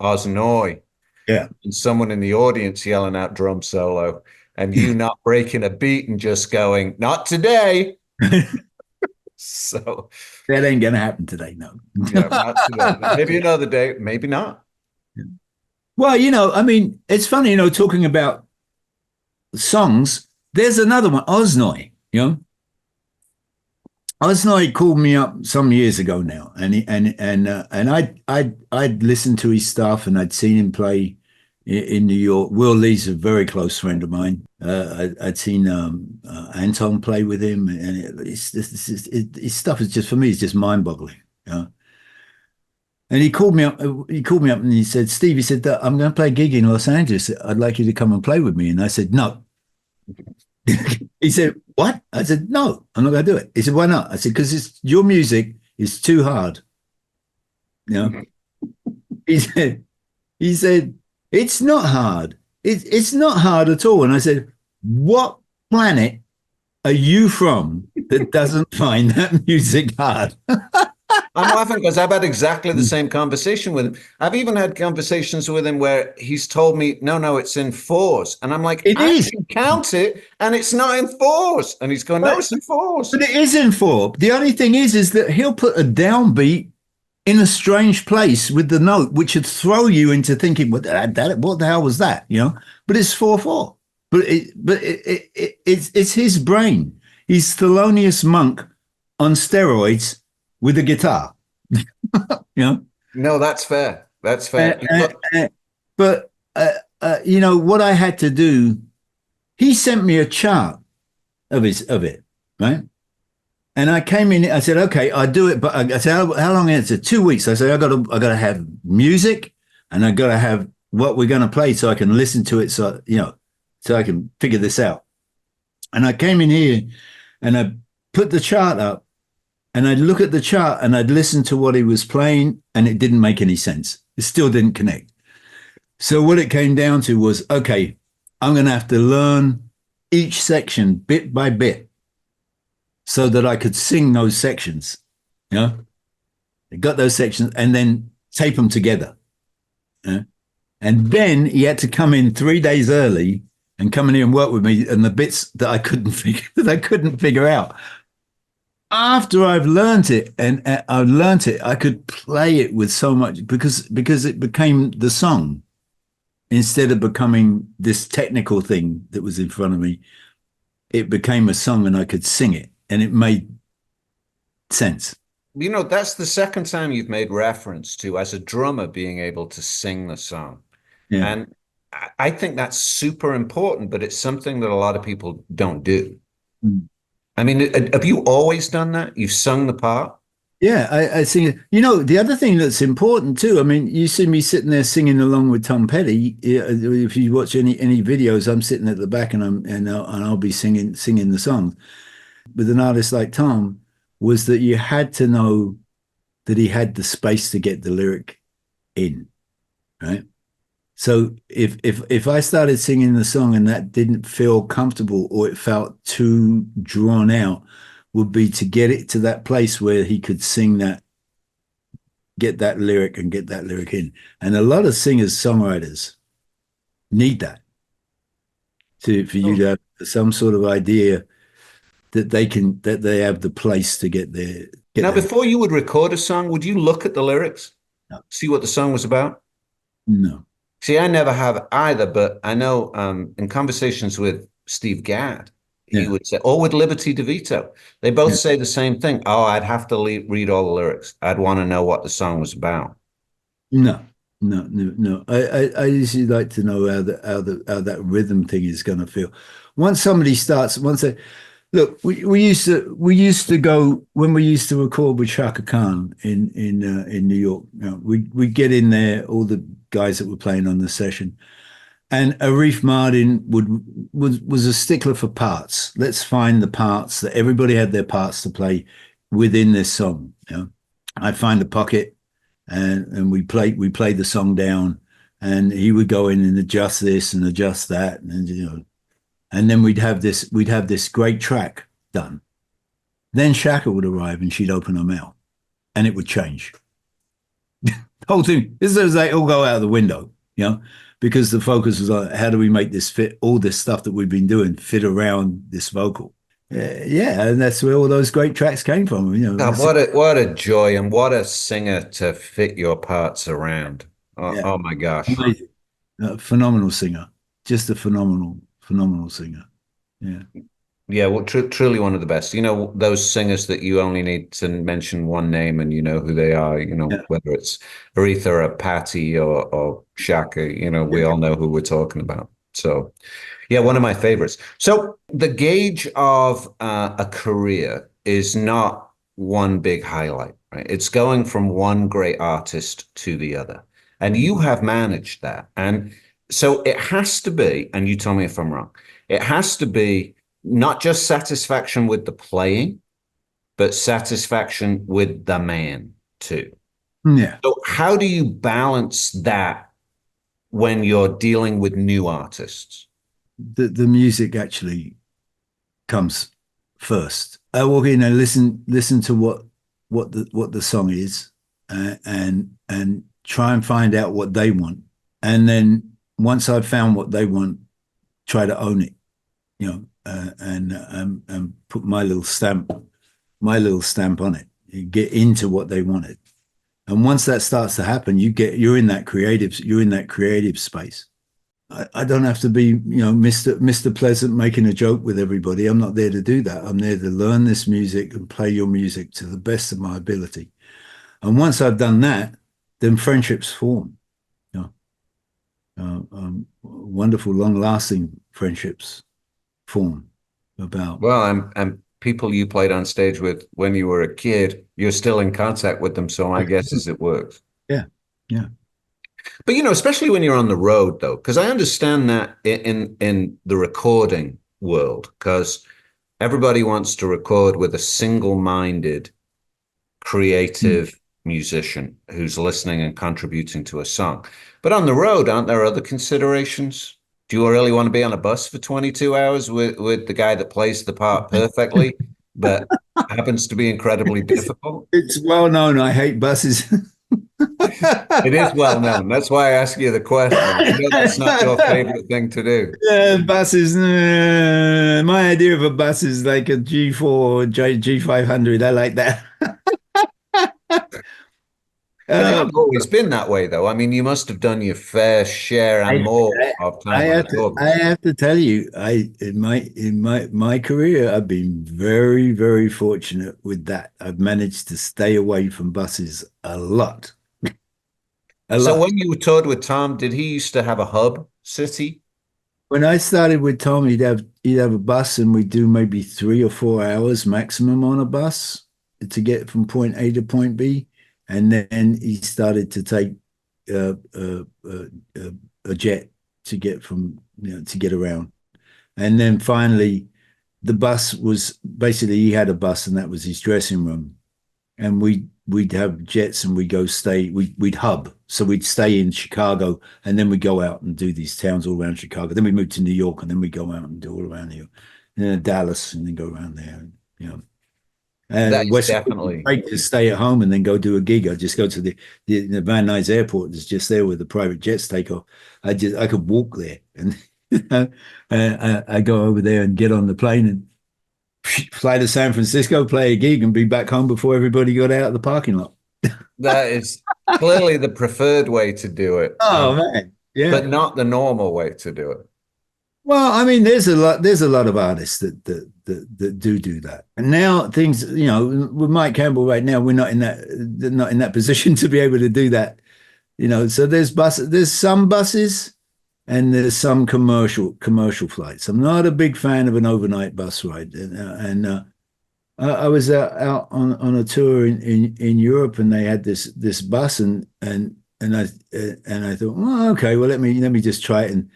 Osnoy. Yeah. And someone in the audience yelling out drum solo, and you not breaking a beat and just going, "Not today." So that ain't gonna happen today, no. Yeah, not today. Maybe another day, maybe not. Well, it's funny, talking about songs. There's another one, Osnoy. Osnoy called me up some years ago now, and I'd listened to his stuff, and I'd seen him play in New York. Will Lee's a very close friend of mine. I'd seen Anton play with him, and his stuff is just, for me, it's just mind-boggling. And he called me up. And he said, "Steve," he said, "I'm going to play a gig in Los Angeles. I'd like you to come and play with me." And I said, "No." He said, "What?" I said, "No, I'm not going to do it." He said, "Why not?" I said, "Because your music is too hard." He said, "It's not hard. It's not hard at all." And I said, "What planet are you from that doesn't find that music hard?" I'm laughing because I've had exactly the same conversation with him. I've even had conversations with him where he's told me, no, it's in fours. And I'm like, It is. Can count it, and it's not in fours. And he's going, no, it's in fours. But it is in four. The only thing is that he'll put a downbeat in a strange place with the note, which would throw you into thinking, what the hell was that? But it's 4/4. But it's his brain. He's Thelonious Monk on steroids with a guitar. No, that's fair. That's fair. But what I had to do, he sent me a chart of it, right? And I came in, I said, "Okay, I'll do it." But I said, "How long is it?" 2 weeks. I said, I gotta have music, and I gotta have what we're gonna play so I can listen to it, so I can figure this out. And I came in here and I put the chart up, and I'd look at the chart and I'd listen to what he was playing, and it didn't make any sense. It still didn't connect. So what it came down to was, okay, I'm going to have to learn each section bit by bit so that I could sing those sections. I got those sections and then tape them together. And then he had to come in 3 days early and come in here and work with me, and the bits that I couldn't figure out. After I've learned it, I could play it with so much because it became the song instead of becoming this technical thing that was in front of me. It became a song, and I could sing it, and it made sense. That's the second time you've made reference to, as a drummer, being able to sing the song. Yeah. And I think that's super important, but it's something that a lot of people don't do. Mm. I mean, have you always done that? You've sung the part? Yeah, I sing it. The other thing that's important too, I mean, you see me sitting there singing along with Tom Petty. If you watch any videos, I'm sitting at the back and I'll be singing the songs. With an artist like Tom, was that you had to know that he had the space to get the lyric in, right? So if I started singing the song and that didn't feel comfortable, or it felt too drawn out, would be to get it to that place where he could sing that, get that lyric and get that lyric in. And a lot of singers, songwriters need that for you to have some sort of idea that they have the place to get there. Now, before you would record a song, would you look at the lyrics, see what the song was about? No. See, I never have either, but I know in conversations with Steve Gadd, he would say, or with Liberty DeVito, they both say the same thing. Oh, I'd have to read all the lyrics. I'd want to know what the song was about. No. I usually like to know how that rhythm thing is going to feel. Once somebody starts, look, we used to go when we used to record with Shaka Khan in New York. You know, we get in there, all the guys that were playing on the session, and Arif Mardin was a stickler for parts. Let's find the parts that everybody had their parts to play within this song. You know, I'd find a pocket, and we played the song down, and he would go in and adjust this and adjust that, and you know. And then we'd have this great track done. Then Shaka would arrive and she'd open her mouth and it would change. The whole thing, this is like all go out of the window, you know, because the focus was on how do we make this fit, all this stuff that we've been doing fit around this vocal. And that's where all those great tracks came from. You know, God, what a joy and what a singer to fit your parts around. Oh my gosh. Amazing. Phenomenal singer. Just a phenomenal singer. Yeah, well, truly one of the best. You know, those singers that you only need to mention one name and you know who they are, you know, whether it's Aretha or Patti or Shaka, you know, we all know who we're talking about. So, yeah, one of my favorites. So the gauge of a career is not one big highlight, right? It's going from one great artist to the other. And you have managed that. And so it has to be, and you tell me if I'm wrong, it has to be not just satisfaction with the playing, but satisfaction with the man too. Yeah. So how do you balance that when you're dealing with new artists? The music actually comes first. I walk in and listen to what the song is, and try and find out what they want, and then once I've found what they want, try to own it, you know, and put my little stamp on it. You get into what they wanted, and once that starts to happen, you're in that creative space. I don't have to be, you know, Mr. Pleasant making a joke with everybody. I'm not there to do that. I'm there to learn this music and play your music to the best of my ability. And once I've done that, then friendships form. Wonderful, long-lasting friendships form about. Well, and people you played on stage with when you were a kid, you're still in contact with them. So my guess is it works. Yeah. But, you know, especially when you're on the road, though, because I understand that in the recording world, because everybody wants to record with a single-minded, creative musician who's listening and contributing to a song. But on the road, aren't there other considerations? Do you really want to be on a bus for 22 hours with the guy that plays the part perfectly, but happens to be incredibly difficult? It's well known I hate buses. It is well known. That's why I ask you the question. I know that's not your favorite thing to do. Yeah, buses. My idea of a bus is like a G4 or G500. I like that. But it hasn't always been that way, though. I mean, you must have done your fair share and more of time. I have to tell you, in my career, I've been very, very fortunate with that. I've managed to stay away from buses a lot. So when you toured with Tom, did he used to have a hub city? When I started with Tom, he'd have a bus, and we'd do maybe 3 or 4 hours maximum on a bus to get from point A to point B. And then he started to take a jet to get from, you know, to get around. And then finally, the bus was basically, he had a bus and that was his dressing room. And we'd have jets and we'd hub. So we'd stay in Chicago and then we'd go out and do these towns all around Chicago. Then we moved to New York and then we'd go out and do all around New York. And then Dallas and then go around there, you know. That is West definitely. Breakers stay at home and then go do a gig. I just go to the Van Nuys Airport. It's just there where the private jets take off. I could walk there, and I go over there and get on the plane and fly to San Francisco, play a gig, and be back home before everybody got out of the parking lot. That is clearly the preferred way to do it, Oh man, but yeah. not the normal way to do it. Well, I mean, there's a lot of artists that do that. And now things, with Mike Campbell right now, we're not in that position to be able to do that. So there's some buses and there's some commercial flights. I'm not a big fan of an overnight bus ride. I was out on a tour in Europe, and they had this bus, and I thought, well, okay, well let me just try it. And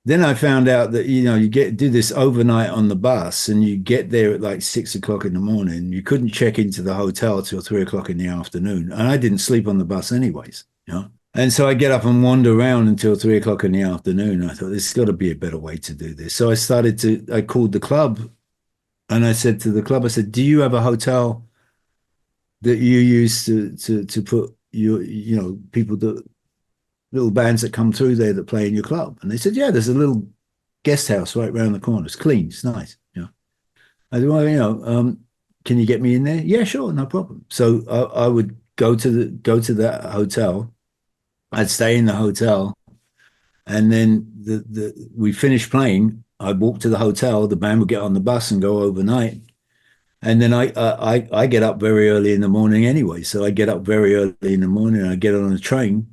then I found out that you do this overnight on the bus, and you get there at like 6 o'clock in the morning. You couldn't check into the hotel till 3 o'clock in the afternoon, and I didn't sleep on the bus anyways. And so I get up and wander around until 3 o'clock in the afternoon. I thought there's got to be a better way to do this. So I called the club, and I said to the club, I said, "Do you have a hotel that you use to put your people that little bands that come through there that play in your club?" And they said, "Yeah, there's a little guest house right around the corner. It's clean, it's nice." I said, "Well, can you get me in there?" "Yeah, sure, no problem." So I would go to that hotel. I'd stay in the hotel, and then we finished playing. I'd walk to the hotel. The band would get on the bus and go overnight. And then I get up very early in the morning anyway. So I get up very early in the morning. I get on a train.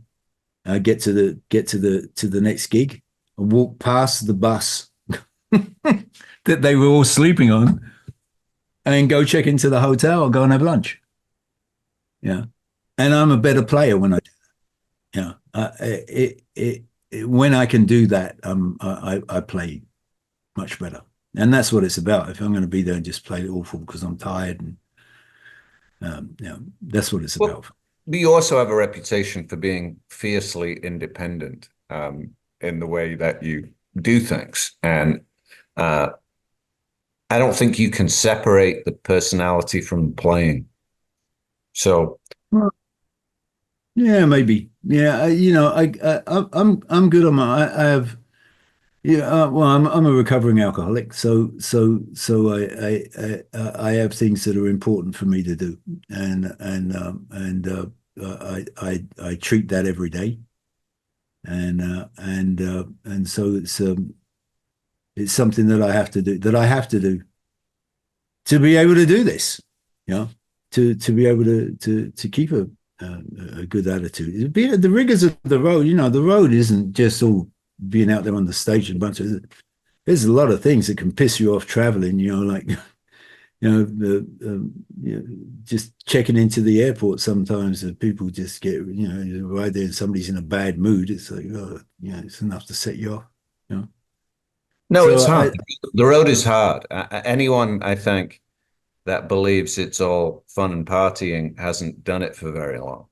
I get to the next gig. I walk past the bus that they were all sleeping on, and go check into the hotel and go and have lunch. Yeah, and I'm a better player when I do that. When I can do that, I play much better, and that's what it's about. If I'm going to be there and just play awful because I'm tired, and that's what it's about. But you also have a reputation for being fiercely independent in the way that you do things. And I don't think you can separate the personality from playing. So, well, yeah, maybe. Yeah, I'm good on my. I have. Yeah, well, I'm a recovering alcoholic, so I have things that are important for me to do, and I treat that every day, and so it's something that I have to do to be able to do this, to be able to keep a good attitude. The rigors of the road, the road isn't just all being out there on the stage and there's a lot of things that can piss you off traveling, like just checking into the airport sometimes, and people just get right there and somebody's in a bad mood. It's like, oh, it's enough to set you off. No, So it's hard. The road is hard. Anyone, I think, that believes it's all fun and partying hasn't done it for very long.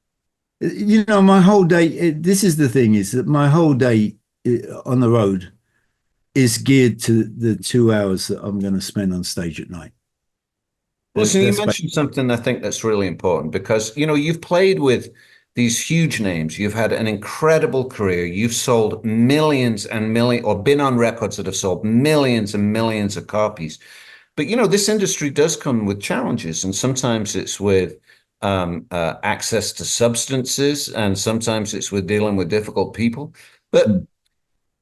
My whole day, this is the thing, is that my whole day on the road is geared to the 2 hours that I'm going to spend on stage at night. Well, so you mentioned something I think that's really important, because, you've played with these huge names. You've had an incredible career. You've sold millions and millions, or been on records that have sold millions and millions of copies. But, this industry does come with challenges, and sometimes it's with access to substances, and sometimes it's with dealing with difficult people. But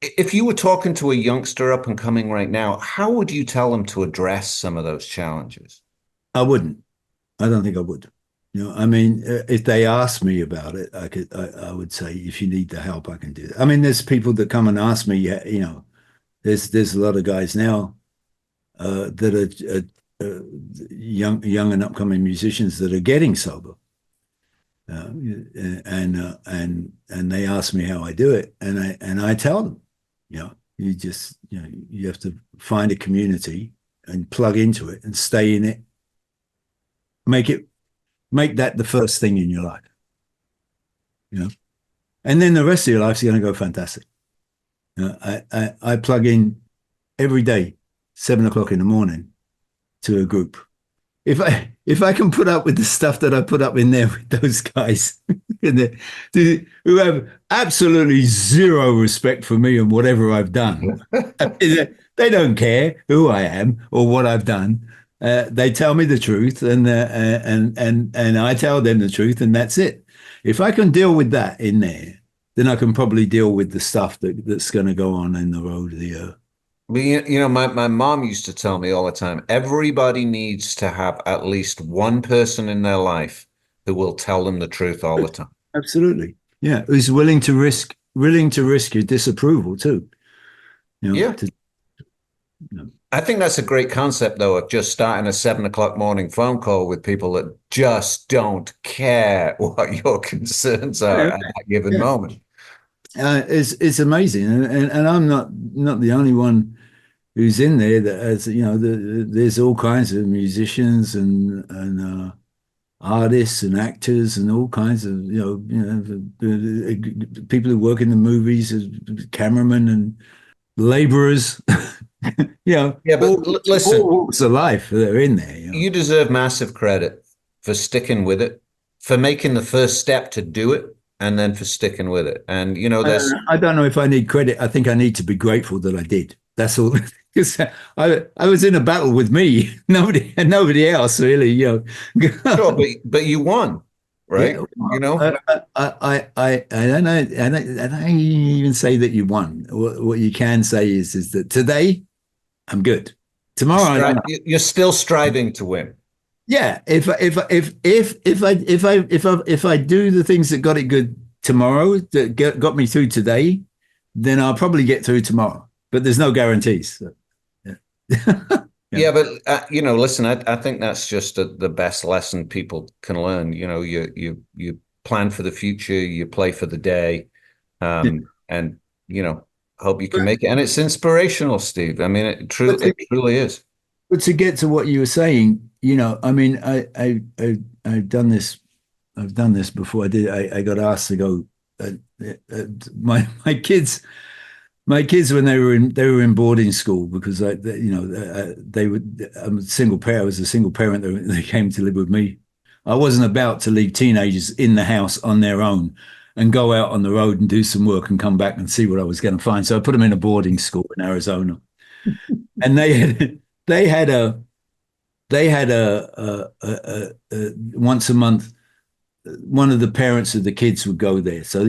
if you were talking to a youngster up and coming right now, how would you tell them to address some of those challenges? I wouldn't. I don't think I would. I mean, if they asked me about it, I would say, if you need the help, I can do that. I mean, there's people that come and ask me, there's a lot of guys now that are young and upcoming musicians that are getting sober. And they ask me how I do it, and I tell them, you just you have to find a community and plug into it and stay in it. Make that the first thing in your life, and then the rest of your life's going to go fantastic. I plug in every day, 7 o'clock in the morning, to a group, if I can put up with the stuff that I put up in there with those guys who have absolutely zero respect for me and whatever I've done, they don't care who I am or what I've done. They tell me the truth, and I tell them the truth, and that's it. If I can deal with that in there, then I can probably deal with the stuff that's going to go on in the road of the earth. But my mom used to tell me all the time, everybody needs to have at least one person in their life who will tell them the truth all the time. Absolutely. Yeah. Who's willing to risk your disapproval too. Yeah. I think that's a great concept, though, of just starting a 7 o'clock morning phone call with people that just don't care what your concerns are at that given moment. It's amazing, and I'm not the only one who's in there. That has, there's all kinds of musicians and artists and actors and all kinds of people who work in the movies, cameramen and laborers. Yeah, but listen, all walks of life, they're in there. You deserve massive credit for sticking with it, for making the first step to do it, and then for sticking with it. And there's I don't know if I need credit. I think I need to be grateful that I did. That's all. Because I was in a battle with me, nobody else really. Sure, but you won, right? Yeah, I don't know. I don't even say that you won. What you can say is that today I'm good. Tomorrow you're still striving to win. Yeah, if I do the things that got it good tomorrow, that got me through today, then I'll probably get through tomorrow. But there's no guarantees. So, yeah, but listen, I think that's just the best lesson people can learn. You plan for the future, you play for the day, and hope you can make it. And it's inspirational, Steve. I mean, it truly is. But to get to what you were saying, I mean, I've done this. I've done this before. I got asked to go. My kids when they were in boarding school, because they would. I'm a single parent. I was a single parent. They came to live with me. I wasn't about to leave teenagers in the house on their own and go out on the road and do some work and come back and see what I was going to find. So I put them in a boarding school in Arizona, and they had a once a month, one of the parents of the kids would go there. So,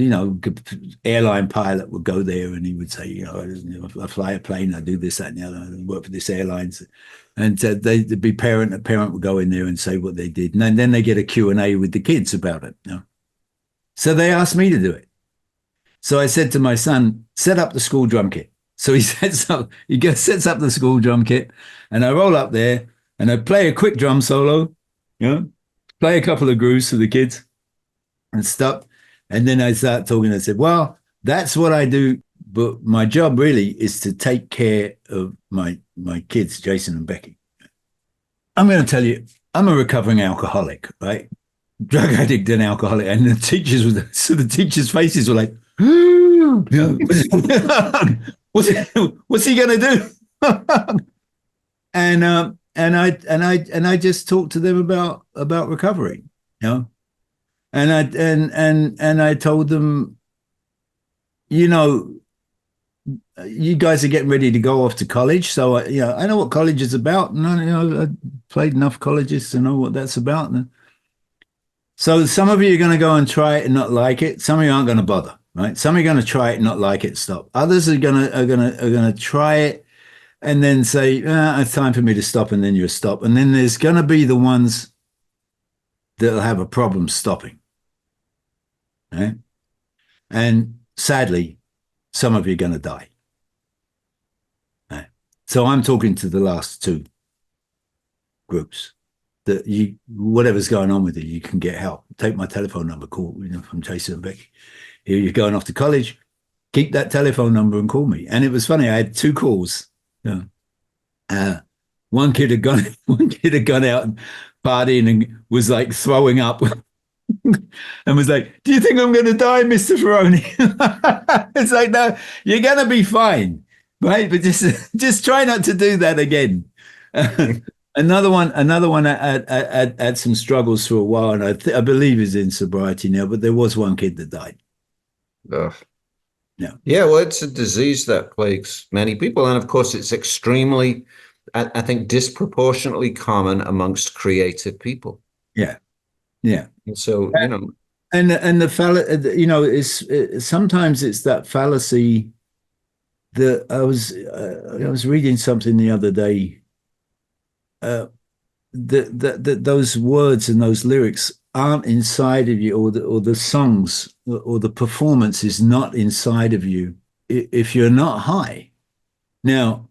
airline pilot would go there and he would say, I fly a plane, I do this, that, and the other, I work for this airlines. And they'd be a parent would go in there and say what they did. And then they get a Q&A with the kids about it. So they asked me to do it. So I said to my son, set up the school drum kit. So he sets up the school drum kit, and I roll up there and I play a quick drum solo, play a couple of grooves for the kids and stop. And then I start talking. I said, well, that's what I do. But my job really is to take care of my kids, Jason and Becky. I'm going to tell you, I'm a recovering alcoholic, right? Drug addict and alcoholic. And the teachers' faces were like, what's he going to do? And I just talked to them about recovery, and I told them, you guys are getting ready to go off to college, so I know what college is about, and I played enough colleges to know what that's about. So some of you are going to go and try it and not like it. Some of you aren't going to bother, right? Some of you are going to try it and not like it, stop. Others are going to try it and then say, it's time for me to stop, and then you stop. And then there's going to be the ones that'll have a problem stopping. Right? And sadly, some of you are going to die. Right? So I'm talking to the last two groups. That whatever's going on with you can get help. Take my telephone number, call from Jason and Becky. If you're going off to college, keep that telephone number and call me. And it was funny, I had two calls. One kid had gone out and partying and was like throwing up and was like, do you think I'm going to die, Mr. Ferrone? It's like, no, you're going to be fine, right? But just try not to do that again. Another one had some struggles for a while, and I believe is in sobriety now. But there was one kid that died. Ugh. Yeah, Yeah, well, it's a disease that plagues many people. And of course, it's extremely, I think, disproportionately common amongst creative people. yeah, yeah. And so, And it's sometimes it's that fallacy that I was reading something the other day. That those words and those lyrics aren't inside of you, or the songs or the performance is not inside of you if you're not high. Now,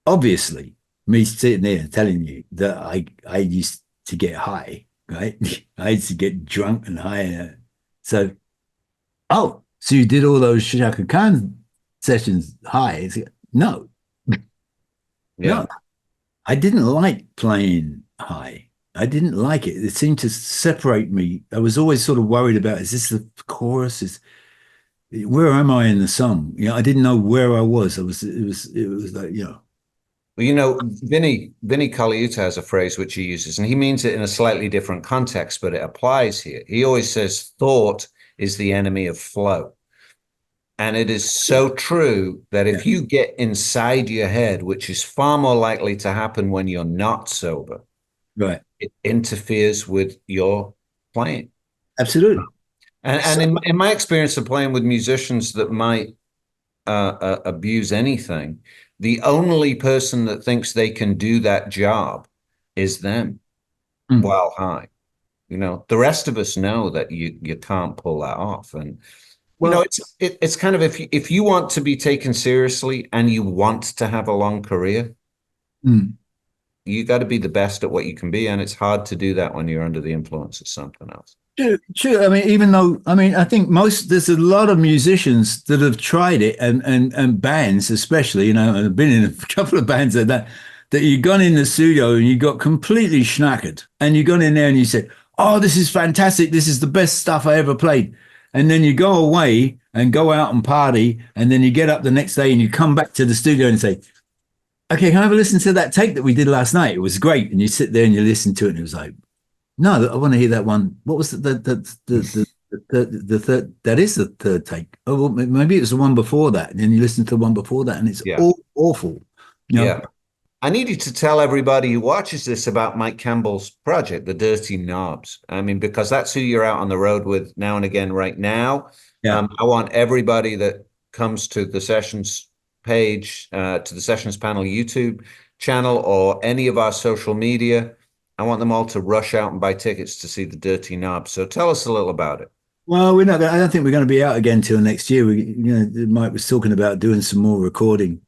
obviously, me sitting there telling you that I used to get high, right? I used to get drunk and high. So, oh, so you did all those Shaka Khan sessions high? No, yeah. no, I didn't like playing high. I didn't like it. It seemed to separate me. I was always sort of worried about, is this the chorus? Where am I in the song? I didn't know where I was. It was like, Well, Vinny Colaiuta has a phrase which he uses, and he means it in a slightly different context, but it applies here. He always says, thought is the enemy of flow. And it is so true that if you get inside your head, which is far more likely to happen when you're not sober, right. it interferes with your playing. Absolutely. And in my experience of playing with musicians that might abuse anything, the only person that thinks they can do that job is them while high. The rest of us know that you can't pull that off. And Well, it's kind of, if you want to be taken seriously and you want to have a long career, you got to be the best at what you can be, and it's hard to do that when you're under the influence of something else. True. I mean, I think there's a lot of musicians that have tried it, and bands especially. I've been in a couple of bands that you've gone in the studio and you got completely schnackered, and you gone in there and you said, "Oh, this is fantastic. This is the best stuff I ever played." And then you go away and go out and party, and then you get up the next day and you come back to the studio and say, "Okay, can I have a listen to that tape that we did last night? It was great." And you sit there and you listen to it, and it was like, "No, I want to hear that one. What was the third? That is the third take. Oh, well, maybe it was the one before that." And then you listen to the one before that, and it's all awful. Yeah. I need you to tell everybody who watches this about Mike Campbell's project, The Dirty Knobs. I mean, because that's who you're out on the road with now and again right now. Yeah. I want everybody that comes to the Sessions page, to the Sessions Panel YouTube channel, or any of our social media, I want them all to rush out and buy tickets to see The Dirty Knobs. So tell us a little about it. Well, I don't think we're going to be out again till next year. Mike was talking about doing some more recording.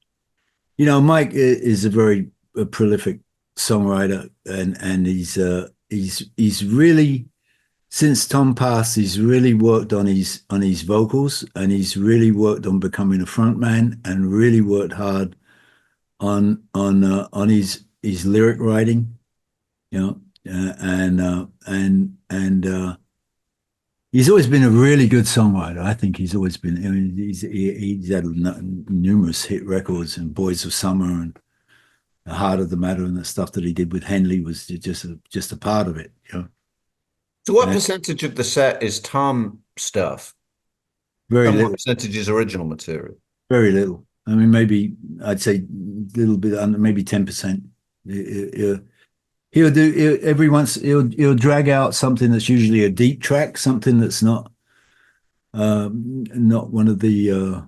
Mike is a very prolific songwriter, and he's really, since Tom passed, he's really worked on his vocals, and he's really worked on becoming a front man, and really worked hard on his lyric writing, and he's always been a really good songwriter. I think he's always been. I mean, he's had numerous hit records, and Boys of Summer and The Heart of the Matter, and the stuff that he did with Henley was just a part of it. So what percentage of the set is Tom stuff? Very And little. what percentage is original material? Very little. I mean, maybe I'd say a little bit under, maybe 10%. He'll do every once. He'll drag out something that's usually a deep track, something that's not one of the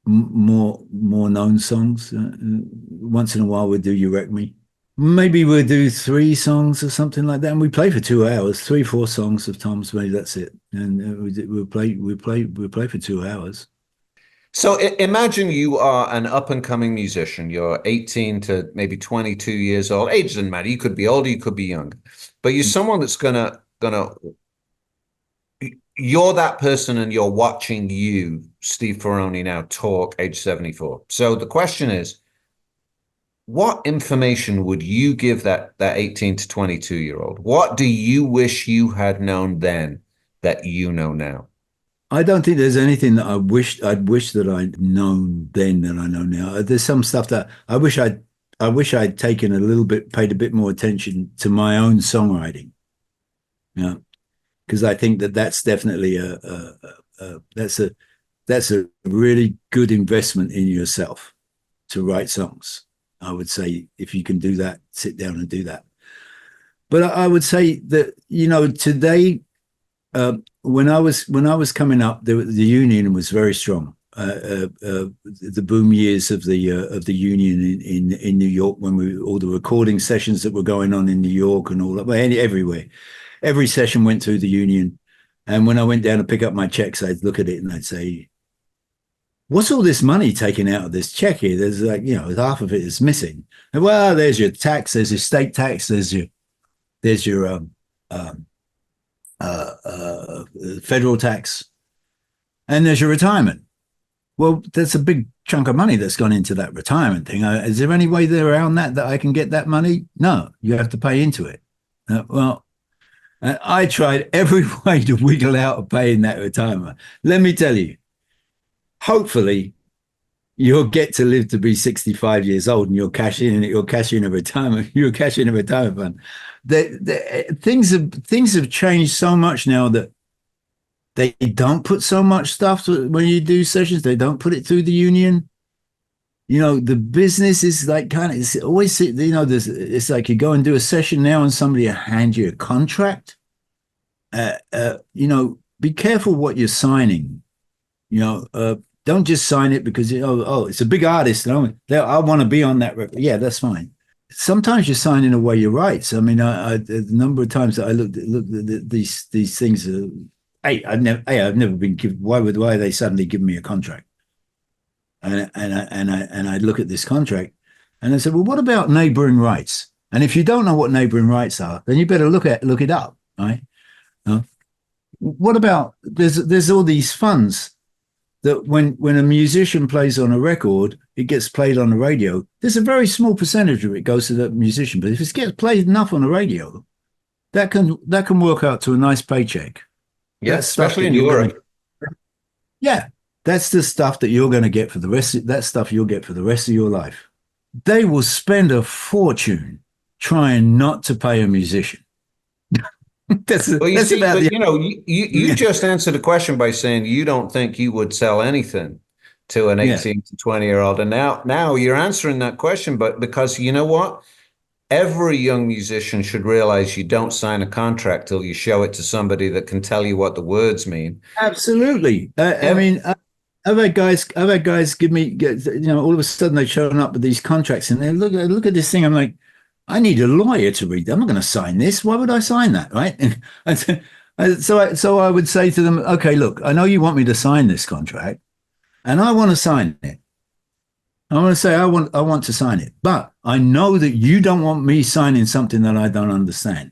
more known songs. Once in a while, we'll do "You Wreck Me." Maybe we'll do 3 songs or something like that, and we play for 2 hours, 3, 4 songs of Tom's. Maybe that's it, and we'll play for 2 hours. So imagine you are an up and coming musician. You're 18 to maybe 22 years old. Age doesn't matter. You could be older, you could be younger, but you're someone that's gonna you're that person, and you're watching you, Steve Ferrone, now talk, age 74. So the question is, what information would you give that 18 to 22-year-old? What do you wish you had known then that you know now? I don't think there's anything that I'd wish that I'd known then that I know now. There's some stuff that I wish I'd I wish I'd paid a bit more attention to my own songwriting. You know, because I think that's definitely that's a really good investment in yourself to write songs. I would say if you can do that, sit down and do that. But I would say that, you know, today, when I was coming up, the union was very strong. The boom years of the union in New York, when all the recording sessions that were going on in New York and all that, well, everywhere, every session went through the union. And when I went down to pick up my checks, I'd look at it and I'd say, what's all this money taken out of this check here? There's like, you know, half of it is missing. And, well, there's your tax, there's your state tax, there's your federal tax, and there's your retirement. Well, there's a big chunk of money that's gone into that retirement thing. Is there any way around that I can get that money? No, you have to pay into it. I tried every way to wiggle out of paying that retirement. Let me tell you, hopefully you'll get to live to be 65 years old and you'll cash in a retirement fund. Things have changed so much now that they don't put so much stuff when you do sessions. They don't put it through the union. You know, the business is like it's always, you know, it's like you go and do a session now and somebody will hand you a contract. You know, be careful what you're signing. You know, don't just sign it because, it's a big artist. I want to be on that record. Yeah, that's fine. Sometimes you're signing away your rights. I mean, a number of times that I looked at these things. I've never been given. Why are they suddenly giving me a contract? And I look at this contract, and I said, well, what about neighboring rights? And if you don't know what neighboring rights are, then you better look it up, right? What about there's all these funds that when a musician plays on a record, it gets played on the radio. There's a very small percentage of it goes to that musician, but if it gets played enough on the radio, that can work out to a nice paycheck. Yeah, especially in Europe. Yeah, that's the stuff that you're going to get for the rest of that stuff you'll get for the rest of your life. They will spend a fortune trying not to pay a musician. You just answered the question by saying you don't think you would sell anything to an 18 to 20-year-old. And now you're answering that question, but because you know what? Every young musician should realize you don't sign a contract till you show it to somebody that can tell you what the words mean. Absolutely. I mean, I've had guys give me, you know, all of a sudden they've shown up with these contracts and they look at this thing. I'm like, I need a lawyer to read. I'm not going to sign this. Why would I sign that? Right. So I would say to them, okay, look, I know you want me to sign this contract and I want to sign it. I want to say, I want to sign it, but I know that you don't want me signing something that I don't understand.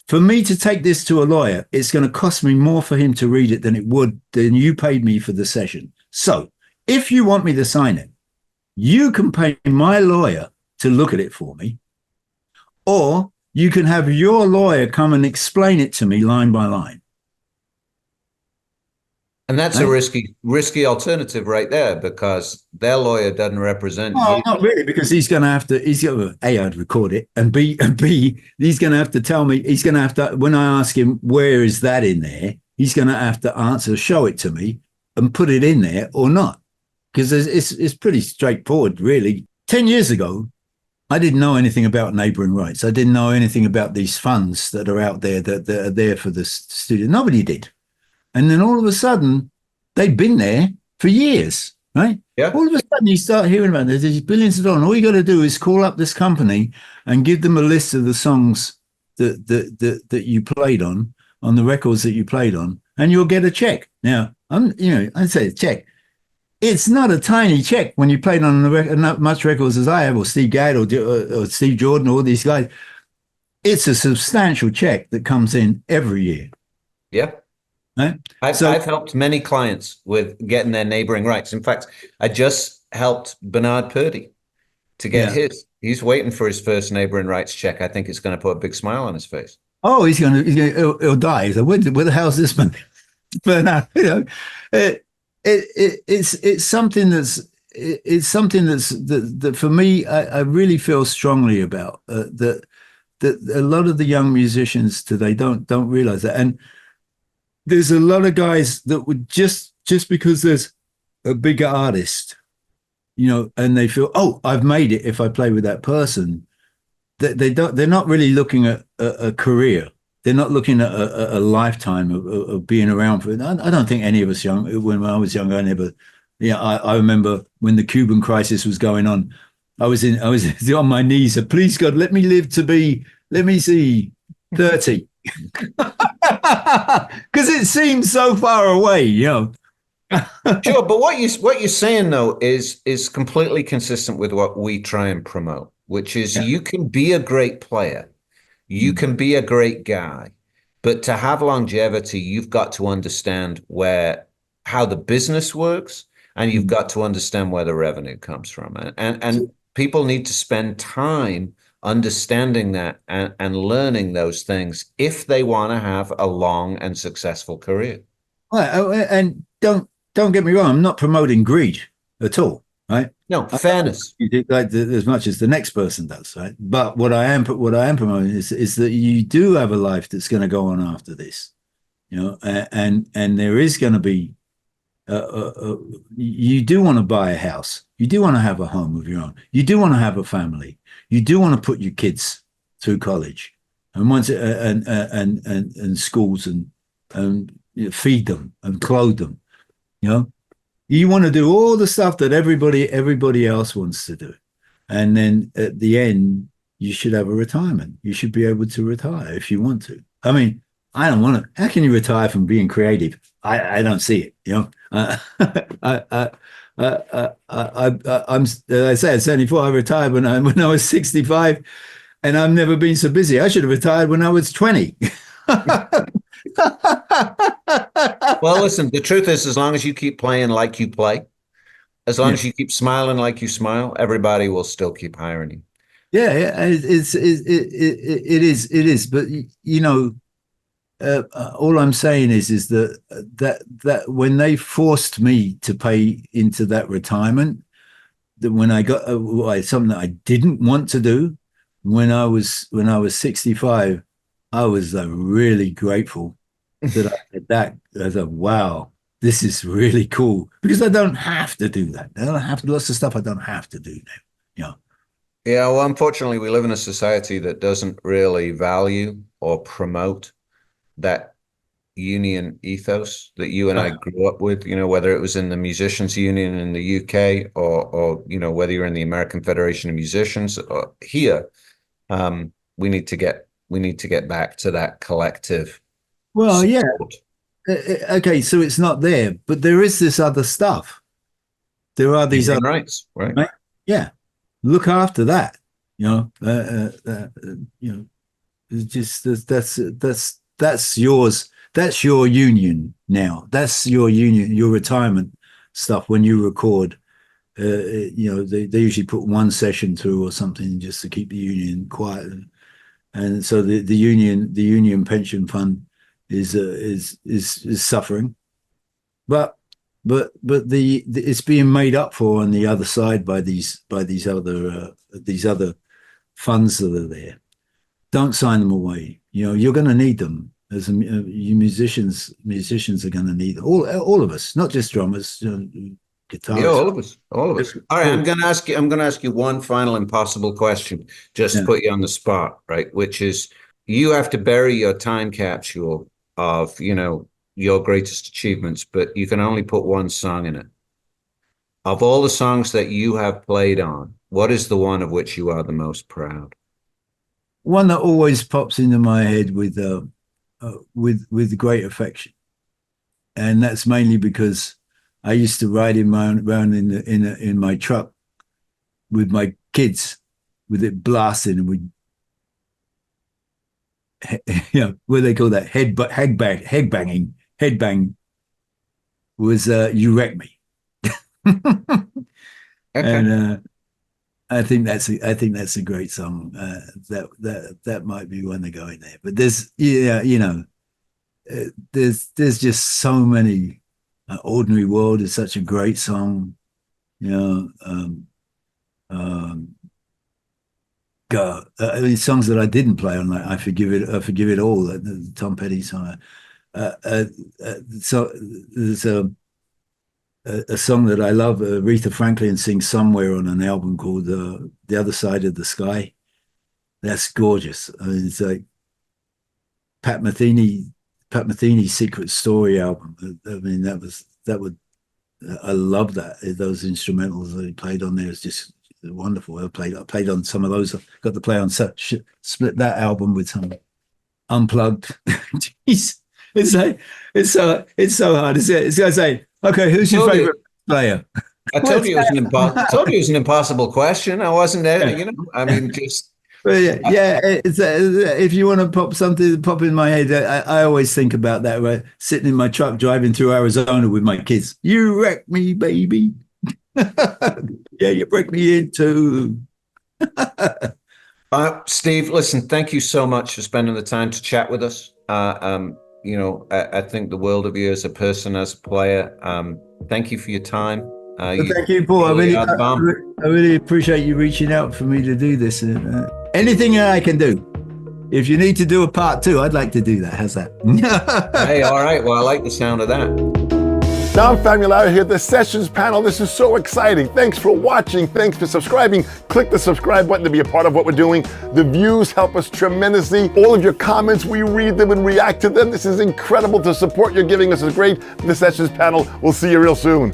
For me to take this to a lawyer, it's going to cost me more for him to read it than you paid me for the session. So if you want me to sign it, you can pay my lawyer to look at it for me. Or you can have your lawyer come and explain it to me line by line. And that's a risky alternative right there because their lawyer doesn't represent you. Not really, because A, I'd record it, and B, he's going to have to tell me, when I ask him, where is that in there? He's going to have to show it to me and put it in there or not. Because it's pretty straightforward, really. 10 years ago, I didn't know anything about neighboring rights. I didn't know anything about these funds that are out there that are there for the studio. Nobody did. And then all of a sudden, they've been there for years, right? Yeah. All of a sudden, you start hearing about this. There's billions of dollars. All you got to do is call up this company and give them a list of the songs that you played on the records that you played on, and you'll get a check. Now, I'd say a check. It's not a tiny check when you played on not much records as I have, or Steve Gadd, or Steve Jordan, or all these guys. It's a substantial check that comes in every year. Yeah. Right? I've helped many clients with getting their neighboring rights. In fact, I just helped Bernard Purdie to get his. He's waiting for his first neighboring rights check. I think it's going to put a big smile on his face. Oh, he'll die. So where the hell's this man? Bernard, it's something that's it's something that for me, I really feel strongly about that a lot of the young musicians today don't realize that. And there's a lot of guys that would just because there's a bigger artist, and they feel, oh, I've made it if I play with that person. They're not really looking at a career. They're not looking at a lifetime of being around for it. I don't think any of us when I was young, I remember when the Cuban crisis was going on. I was on my knees. Please God, let me live to be, let me see, 30. Because it seems so far away. Sure, but what you're saying though is completely consistent with what we try and promote, which is you can be a great player, you can be a great guy, but to have longevity, you've got to understand how the business works, and you've got to understand where the revenue comes from, and people need to spend time understanding that and learning those things if they want to have a long and successful career. Well, and don't get me wrong, I'm not promoting greed at all, right? No, fairness. You do like as much as the next person does, right? But what I am promoting is that you do have a life that's going to go on after this, and there is going to be you do want to buy a house, you do want to have a home of your own, you do want to have a family, you do want to put your kids through college and and schools and feed them and clothe them. You want to do all the stuff that everybody else wants to do, and then at the end you should have a retirement. You should be able to retire if you want to. I mean, I don't want to. How can you retire from being creative? I don't see it. I'm as I say, at 74. I retired when I was 65, and I've never been so busy. I should have retired when I was 20. Well, listen, the truth is, as long as you keep playing like you play, as long as you keep smiling like you smile, everybody will still keep hiring you. Yeah, it is. But all I'm saying is that when they forced me to pay into that retirement, that when I got something that I didn't want to do, when I was 65, I was really grateful that I did that. I thought, wow, this is really cool, because I don't have to do that. I don't have to, lots of stuff I don't have to do now. Yeah, well, unfortunately, we live in a society that doesn't really value or promote that union ethos that you and I grew up with, whether it was in the Musicians Union in the UK or whether you're in the American Federation of Musicians or here. We need to get back to that collective. Well, support. okay, so it's not there, but there is this other stuff. There are these Human other rights, right? Yeah, look after that. It's just that's yours. That's your union now. That's your union, your retirement stuff. When you record, they usually put one session through or something just to keep the union quiet. And so the union pension fund is suffering, but it's being made up for on the other side by these other funds that are there. Don't sign them away. You're going to need them as you musicians. Musicians are going to need all of us, not just drummers, guitarists. Yeah, all of us. All right, I'm going to ask you one final impossible question, just to put you on the spot, right? Which is, you have to bury your time capsule of your greatest achievements, but you can only put one song in it. Of all the songs that you have played on, what is the one of which you are the most proud? One that always pops into my head with great affection, and that's mainly because I used to ride around in my truck with my kids, with it blasting, and we, what do they call that? Headbang was "You Wreck Me," Okay. and I think that's a great song. That might be one to go in there. But there's there's just so many. Ordinary World is such a great song. You know, God, I mean, songs that I didn't play on, like I Forgive It All, the Tom Petty song. So there's a song that I love. Aretha Franklin sings somewhere on an album called "The Other Side of the Sky." That's gorgeous. I mean, it's like Pat Metheny's Secret Story album. I mean, I love that. Those instrumentals that he played on there is just wonderful. I played on some of those. I got to play on split that album with some unplugged. Jeez, it's so hard. It's gonna say, okay, who's your favorite player? I told you it was an impossible question. I wasn't there. You know, I mean, just. But yeah, if you want to pop in my head, I always think about that, right? Sitting in my truck driving through Arizona with my kids. You wreck me, baby. Yeah, you break me in too. Steve, listen, thank you so much for spending the time to chat with us. You know, I think the world of you as a person, as a player. Thank you for your time. Thank you, Paul. I really appreciate you reaching out for me to do this. Anything that I can do. If you need to do a part 2, I'd like to do that. How's that? Hey, all right. Well, I like the sound of that. Dom Famularo here, the Sessions panel. This is so exciting. Thanks for watching. Thanks for subscribing. Click the subscribe button to be a part of what we're doing. The views help us tremendously. All of your comments, we read them and react to them. This is incredible. The support you're giving us is great. The Sessions panel. We'll see you real soon.